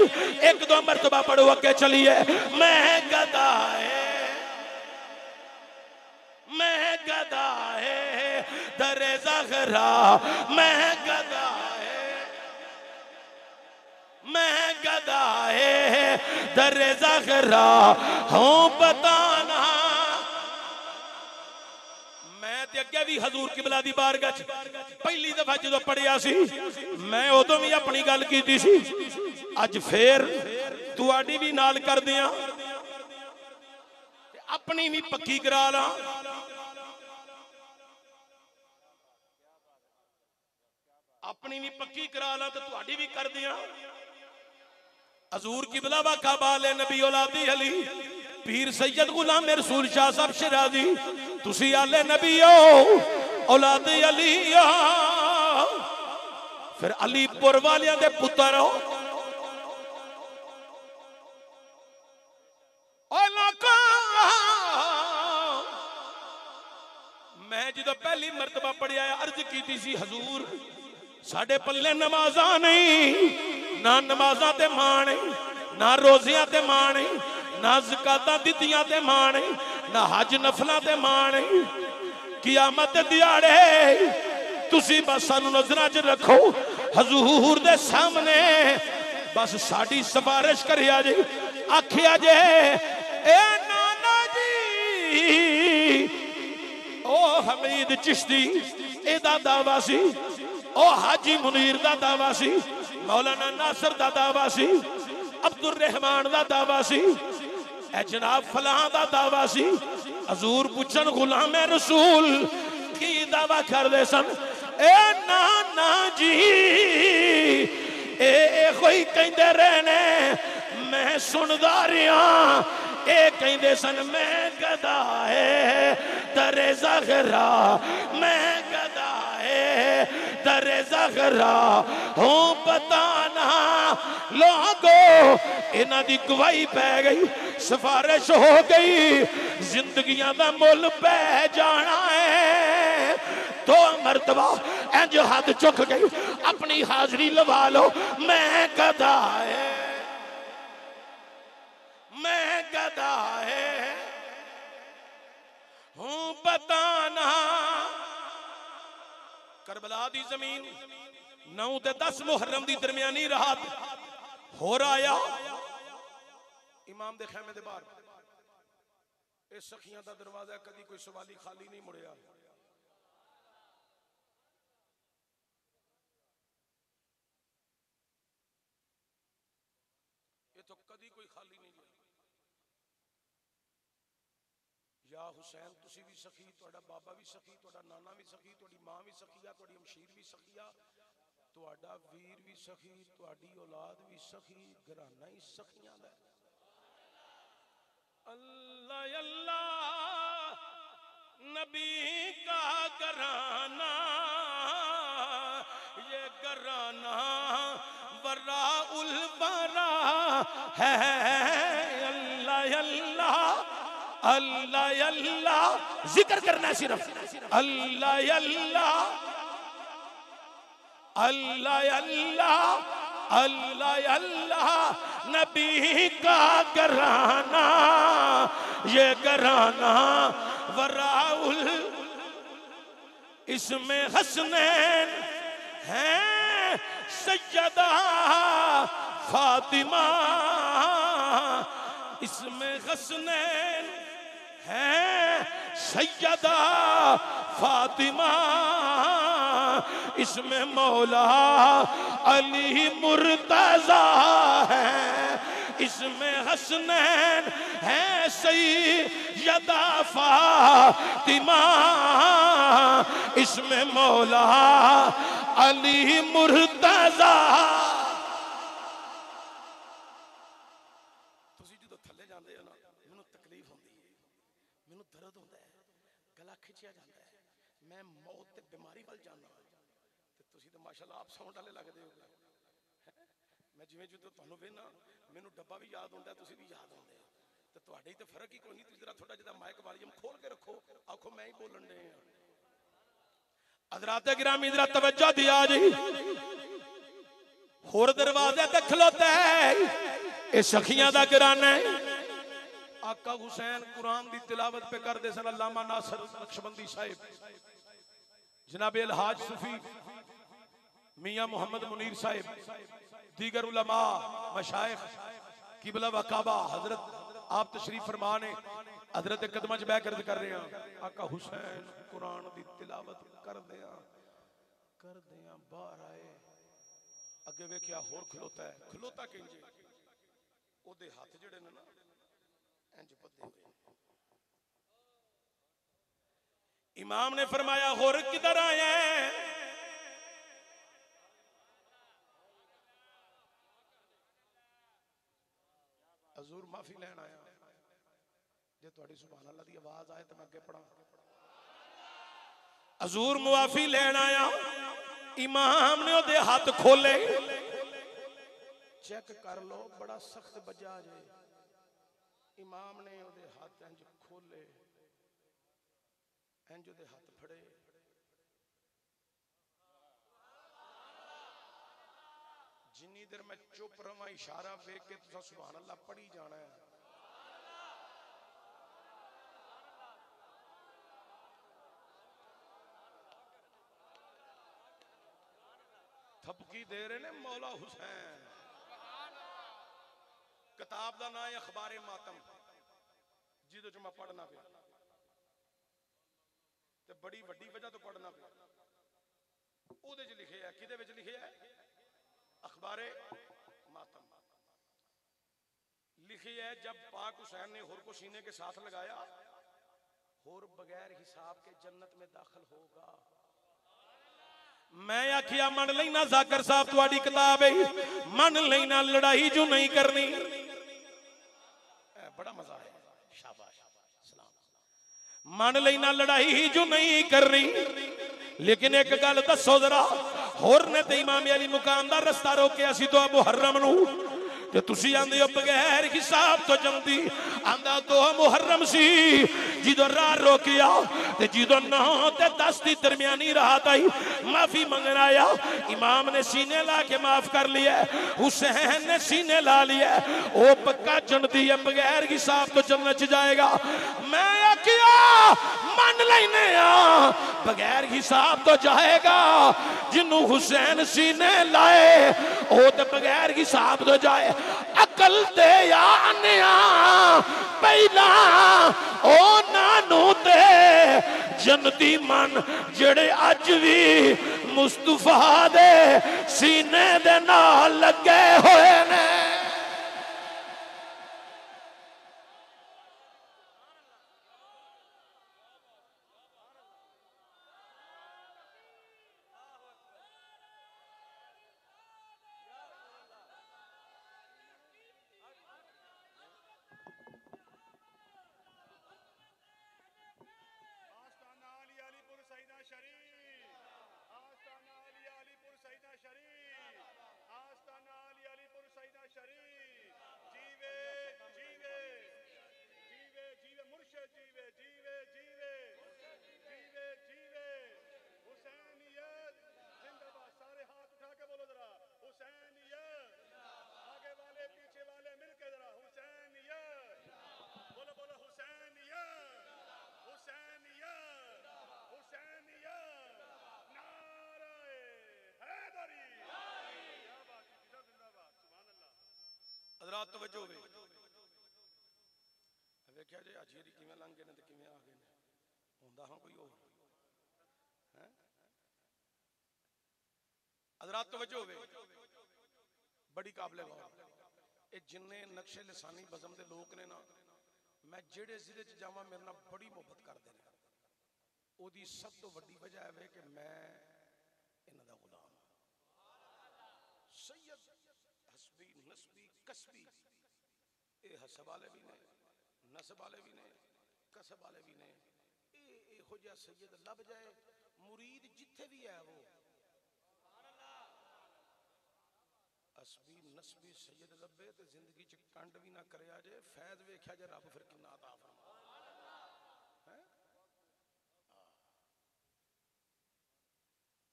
एक दो मरतबा पढ़ो अगे चलिए। मैं गदा है मैं गदा है दरे ज़हरा मैं गदा है मैं गदा है दरे ज़हरा हूँ बताना। अगे भी हजूर किबला दी बारगाह च पहली दफा जो पढ़िया सी मैं उदों भी अपनी गल की सी। अज फिर तुहाडी भी नाल कर दिया अपनी भी पक्की करा ला। अपनी भी पक्की करा ला तो तुहाडी भी कर दिया। हजूर किबला वाका बाले नबी औलादी अली पीर सैयद गुलाम रसूल शाह साहब शिराजी तुसी आले नबी हो औलादे अली हो फिर अलीपुर वालियां दे पुत्र हो। मैं जो पहली मरतबा पढ़िया अर्ज की सी हजूर साडे पल्ले नमाजा नहीं ना नमाजा ते मां नहीं ना रोजियां ते मां नहीं ना ज़कातां दित्तियां ते मां नहीं ना हज नफलां ते मां नहीं। कियामत दिहाड़े तुसी बस सानू नजरां च रखो हजूर दे सामने बस साडी सिफारिश करिया जी आखिया जे ए नाना जी ओ हमीद चिश्ती एदा दावा सी ओ हाजी मुनीर दा दावा सी मौलाना नासिर दा दावा सी अब्दुल रहमान दा दावा सी ए जनाब फलां दा दावा सी। हजूर पुछन गुलाम रसूल की दावा करदे सन ए नाना जी ए कोई कहंदे रहने मैं सुनदा रहा ए कहंदे सन मैं गदा है दरे ज़हरा मैं गदा है दरे ज़हरा हूँ बताना। लोगो इन्हां दी गवाही पै गई सिफारिश हो गई जिंदगियां दा मुल पै जाना है। दो मरतबा इंज हाथ चुक गई अपनी हाजरी लवा लो। मैं गदा है मैं गदा है हूँ बताना। करबला दी जमीन 9 ते 10 मुहर्रम दी दरमियानी रात हो रहा इमाम दे खैमे दे बाहर इस सखियां दा दरवाजा कदी कोई सवाली खाली नहीं मुड़िया। ये तो कदी कोई खाली नहीं गया। या हुसैन तुसी भी सखी तुहाडा बाबा भी सखी तुहाडा नाना भी सखी तुहाडी मां भी सखिया तुहाडी अमशीर भी सखिया तुहाडा वीर भी सखी तुहाडी औलाद भी सखी घराना ही सखियां दा। अल्लाह अल्लाह नबी का घराना ये घराना वरा उल वरा है। अल्लाह अल्लाह अल्लाह अल्लाह जिक्र करना सिर्फ अल्लाह अल्लाह अल्लाह अल्लाह अल्लाह अल्लाह नबी का घराना ये घराना वराउल इसमें हसनैन हैं सैयदा फातिमा इसमें हसनैन हैं सैयदा फातिमा इसमें मौला अली मुर्तजा है इसमें हसनैन है सैयदा फातिमा इसमें मौला अली मुर्तजा। खिंचिया जाता है मैं मौत ते बीमारी वाल जाना ते तुसी तो माशाअल्लाह आप साउंड वाले लगदे हो। मैं जिवें जो तुहानू वेना मैनू डब्बा भी याद होंदा तुसी भी याद होंदे तो तुहाडे ते फर्क ही कोई नहीं। तुसीं जरा थोड़ा जिहा माइक वॉल्यूम खोल के रखो, आखो मैं ही बोलन दे। हज़रात गिरामी जरा तवज्जो दिया जी। होर दरवाजे ते खलोता है, ये सखियां दा घराना है। आका हुसैन कुरान दी तिलावत पे करदे सन। अल्लामा नासिर नक्शबंदी साहिब, जनाब अलहाज सूफी मियां मोहम्मद मुनीर साहिब, दीगर उलमा मशाइख किबला वकाबा हजरत आप तशरीफ फरमा ने हजरत कदम च बह कर रहे हैं। आका हुसैन कुरान दी तिलावत करदे बाहर आए, अगे वेख्या होर खलोता है। खलोता किंजे ओदे हाथ जेड़े ने ना इंज बद्धे हुए। इमाम ने फरमाया होर किधर आया है? हजूर माफी लैन आया। जे तुहाडी सुभान अल्लाह दी आवाज आए तो मैं अगे पढ़ा। हजूर मुआफी लैन आया। इमाम ने ओदे हाथ खोले, चेक कर लो बड़ा सख्त बजा जे। इमाम ने ओदे हाथ इंज खोले, इंज ओदे हाथ फड़े। जिन्नी देर मैं चुप रहा इशारा वेख के तुसा सुभान अल्लाह पढ़ी जाना है। थपकी दे रहे ने मौला हुसैन। किताब का नाम है अखबारे मातम, जिदे च मैं पढ़ना पिया ते बड़ी वड्डी वजह तो पढ़ना पिया। ओदे च लिखे है, किदे विच लिखे है? अखबारे मातम लिखी है। जब पाक हुसैन ने होर को सीने के साथ लगाया, होर बगैर हिसाब के जन्नत में दाखिल होगा। मैं आखिया मन लेना जाकर साहब तुहाडी किताब है, मन लेना लड़ाई जो नहीं करनी। बड़ा मजा है, शाबाश सलाम। मन लेना लड़ाई जो नहीं करनी, लेकिन एक गल दसो जरा, होर ने ते इमाम अली मुकाम दा रस्ता रोकिया सी तो मुहर्रम नू, ते तुसी आंदे हो बगैर हिसाब तो जल्दी। आंदा तो मुहर्रम सी जिदो राह रोकिया, ते जिदो 9 ते 10 दी दरमियानी रात आई, माफी मंगन आया। इमाम ने सीने ला के माफ कर लिया, हुसैन ने सीने ला लिया। ओ पक्का जन्नती है, बगैर हिसाब तो जन्नत च जाएगा। मैं आखिया मन लेने आ, बगैर हिसाब तो जाएगा। जिन्नू हुसैन सीने लाए ओ ते बगैर हिसाब तो जाए। अकल ते या अन्या पहला ओ नानू ते जन्नती मन जेड़े अज भी मुस्तफा दे सीने दे नाल लगे होए ने। तवज्जो वे वेख्या जे हाजी दी किवें लंघ गए ने ते किवें आ गए ने, हुंदा हां कोई होर है। हज़रात तवज्जो वे बड़ी काबिल गौर। ये जिन्ने नक्शे लिसानी बज़म दे लोग ने ना, मैं जेड़े जिले च जावां मेरे नाल बड़ी मोहब्बत करदे ने। ओदी सब तो वड्डी वजह है कि मैं इन्हां दा गुलाम सैयद हसबी नसबी कसबी। ये हसब वाले भी ने, नसब वाले भी ने, कसब वाले भी ने। इहो जिहा सैयद लभ जाए, मुरीद जिथे भी है वो हसबी नसबी सैयद लब्बे ते जिंदगी च कंड भी ना करया जे फैज वेख्या जे रब फिर किन्ना अता फरमा।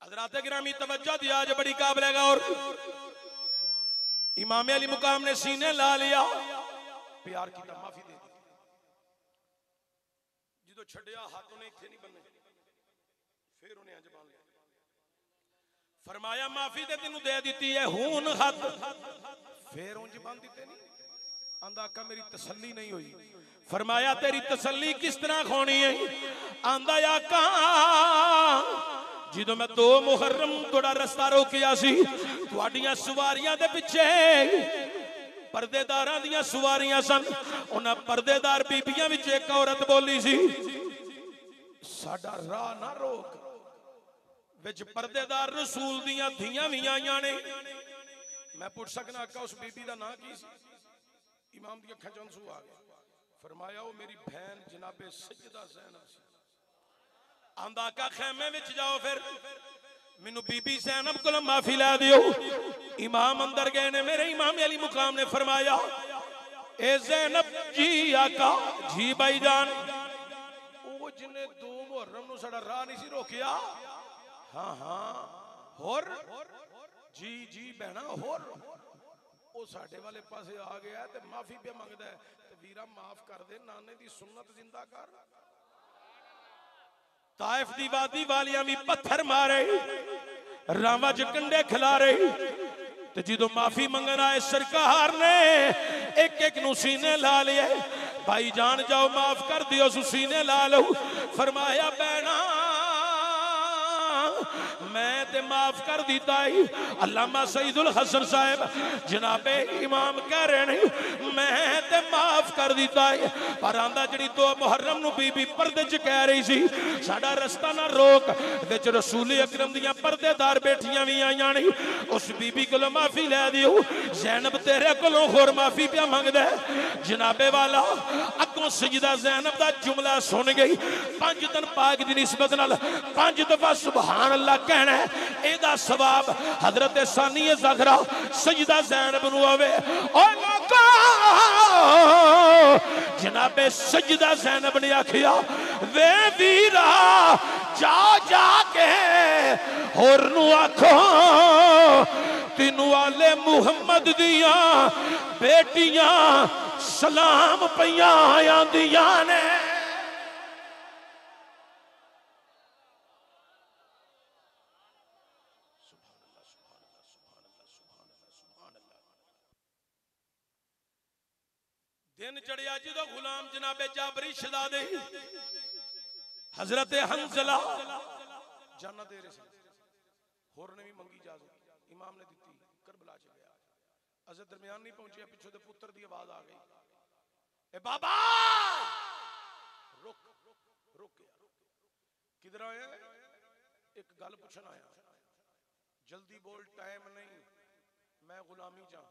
हज़रात गिरामी तवज्जो दिया जे बड़ी काबिल गौर। इमाम अली मुकाम ने सीने ला लिया, प्यार की माफी दे दी। जो छड़िया हाथ उन्हें इत्थे नहीं बनने, फिर उन्हें अंज बांध लिया। फरमाया माफी ते तेनू दे दी है, हून हाथ फिर उंज बांध दिते नहीं। आंदा आका मेरी तसल्ली नहीं हुई। फरमाया तेरी तसल्ली किस तरह होनी है? आंदा आका जो मैं 2 मुहर्रम थोड़ा रास्ता रोकिया सी, तुहाडियां सवारियां दे पिछे पर्देदारां दियां सवारियां सन, उन्हां पर्देदार बीबियां विच एक औरत बोली सी, साडा राह ना रोक। विच पर्देदार रसूल दियां धीयां भी आईयां ने। मैं पूछ सकना आका उस बीबी दा नाम की सी? इमाम दी अखां चों आंसू आ गया। फरमाया वो मेरी बहन जनाबे सैयदा ज़ैनब सी। आंदा आका खैमे विच जाओ, फिर मैनू बीबी ज़ैनब कोलों माफी लै दियो। इमाम अंदर गए ने, मेरे इमाम अली मुकाम ने फरमाया ए ज़ैनब जी आका जी भाईजान, वो जिन्हें 2 मुहर्रम नू साडा राह नहीं सी रोकिया। हाँ हाँ होर जी जी बहना होर वो साडे वाले पासे आ गया ते माफी पे मंगदा है। ते वीरा माफ कर दे, नाने दी सुन्नत जिंदा कर। ताइफ दी वादी वालियां भी पत्थर मारे, रावां च कंडे खिलारे, ते जदों माफी मंगन आए सरकार ने एक एक नू सीने ला लिए। भाई जान जाओ माफ कर दियो, सीने ला लो। फरमाया बहना मैं ते माफ कर दिता है। अल्लामा सईदुल हसन साहब जनाबे इमाम कह रहे हैं मैं ते माफ कर दिता है, पर आंदा जड़ी 2 मुहर्रम नू बीबी पर्दे च कह रही सी साडा रास्ता ना रोक, विच रसूल अकरम दियां पर्देदार बेटियां भी आईयां ने। उस बीबी कोलों माफी लै दियो। ज़ैनब तेरे कोलों होर माफी पिया मंगदा है। जनाबे वाला अगों सजदा ज़ैनब दा जुमला सुन गई। 5 दिन पाक दी निस्बत नाल 5 दफा सुभान अल्लाह कहना है, एदा सवाब हजरत सानी ज़हरा सजदा ज़ैनब नू आवे। ओ लोका जनाबे सजदा ज़ैनब ने आखिया वे वीरा जा जा के होर नू आखो तेनू आले मुहम्मद दिया बेटियां सलाम पईयां आंदियां ने। दिन चढ़िया जो गुलाम जनाबे जाबरी शहजादे हजरत हंजला जाना दे रहे होर ने भी मंगी इजाजत, इमाम ने दी, करबला च गया। अजर दरमियान नहीं पहुंचे, पिछों दे पुत्र दी आवाज आ गई, ए बाबा रुक रुक गया। किधर आया? एक गल पूछन आया। जल्दी बोल, टाइम नहीं, मैं गुलामी चा।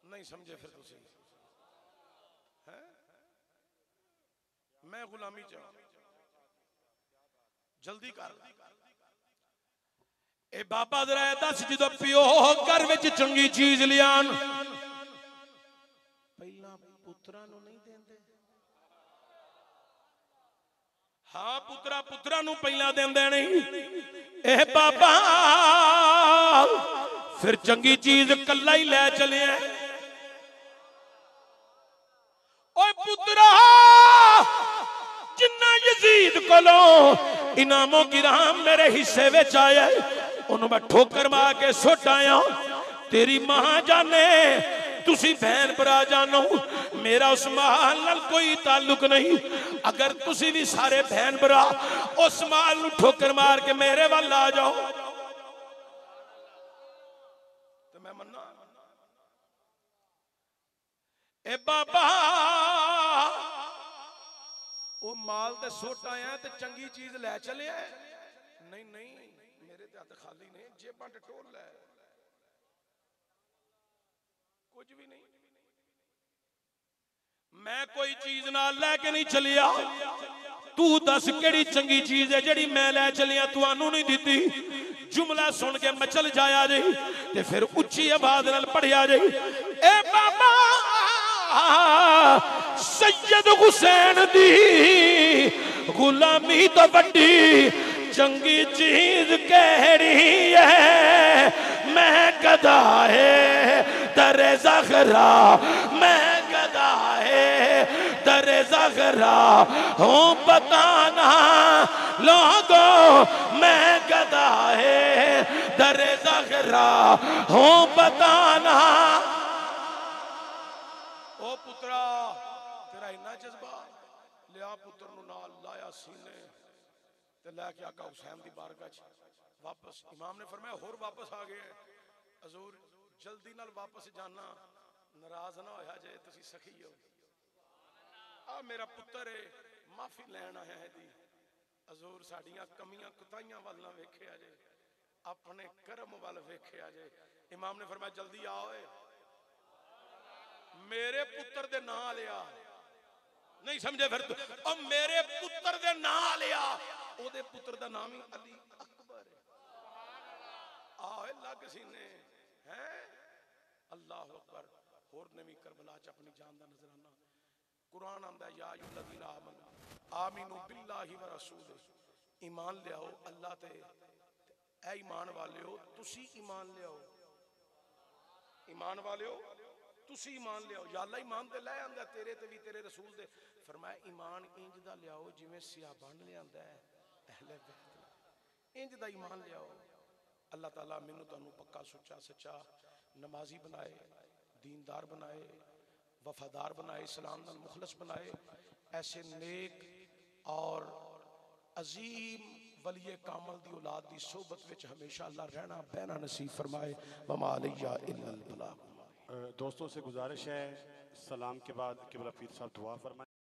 नहीं समझे फिर तुसी हैं? मैं गुलामी चा, जल्दी कर। ए बाबा जरा दस जो पियो घर विच चंगी चीज लियान पहला पुत्रा नू नहीं देंदे? हाँ पुत्रा पुत्रा नू पहला देंदे नहीं। ए बाबा फिर चंगी चीज कल्ला ही लै चले। ओए पुत्रा जिन्ना यजीद कोलो इनामों गिराम मेरे हिस्से विच आया उन्होंने मैं ठोकर मार के सुट आया। तेरी मां जाने तुसी बहन भरा जानो, मेरा उस माल नाल कोई ताल्लुक नहीं। अगर तुसी भी सारे बहन भरा उस माल नू ठोकर मार के मेरे वाल आ जाओ तो मैं मन्ना। ए बाबा वो माल ते सुट आया ते चंगी चीज लै चले? नहीं नहीं मेरे ते हथ खाली ने, जेबां टटोल लै, कुछ भी नहीं। मैं कोई चीज नाल लैके नहीं चलिया। तू दस केड़ी चंगी चीज है जेड़ी मैं लै चलिया तुहानू नहीं दिती? जुमला सुन के मचल जाया जी ते फिर उच्ची आवाज नाल पढ़िया जी ए बाबा सैयद हुसैन दी गुलामी तो बड़ी चंगी चीज केड़ी है मैं गदा है दरे ज़खरा मैं गदा है दरे ज़खरा हूँ बताना लोगों मैं गदा है दरे ज़खरा हूँ बताना। ओ पुत्रा तेरा इन्ना जज्बा लिया पुत्र नु नाल लाया सीने ते लैके आका हुसैन दी बारगाह च वापस इमाम ने फरमाया होर वापस आ गए हजूर जल्दी नाल वापस जाना नाराज ना होया जे तुसी सखी हो आ मेरा पुत्र है माफी लैन आया है दी हजूर साडियां कमियां कुताइयां वाल ना वेखिया जे अपने कर्म वाल वेखिया जे इमाम ने फरमाया जल्दी आओ मेरे पुत्र दे नां लिया नहीं समझे फिर और मेरे पुत्र दे नां लिया ओदे पुत्र दा नाम ही अली अकबर है आओ लग सीने हैं अल्लाह अकबर होर नवी करबला च अपनी जान दा नजराना कुरान आंदा या अय्युहल्लज़ीना आमिनू बिल्लाहि व रसूलिही ईमान लियाओ अल्लाह ते ऐ ईमान वालियो तुसी ईमान लियाओ ईमान वालियो तुसी ईमान लियाओ या अल्लाह ईमान ते ले आंदा तेरे ते भी तेरे रसूल दे फरमाया ईमान इंज दा लियाओ जिवें सियाबन ले आंदा है अहले बैत इंज दा ईमान लियाओ अल्लाह ताला मैनू तुहानू पक्का सुच्चा सच्चा नमाजी बनाए दीनदार बनाए वफादार बनाए इस्लाम नाल मुखलस बनाए ऐसे नेक और अजीम वलिए कामल दी औलाद दी सोबत विच हमेशा अल्लाह रहना बहना नसीब फरमाए वमा अलैया इल्लल बलाग। दोस्तों से गुजारिश है सलाम के बाद किबला पीर साहब दुआ फरमाएं।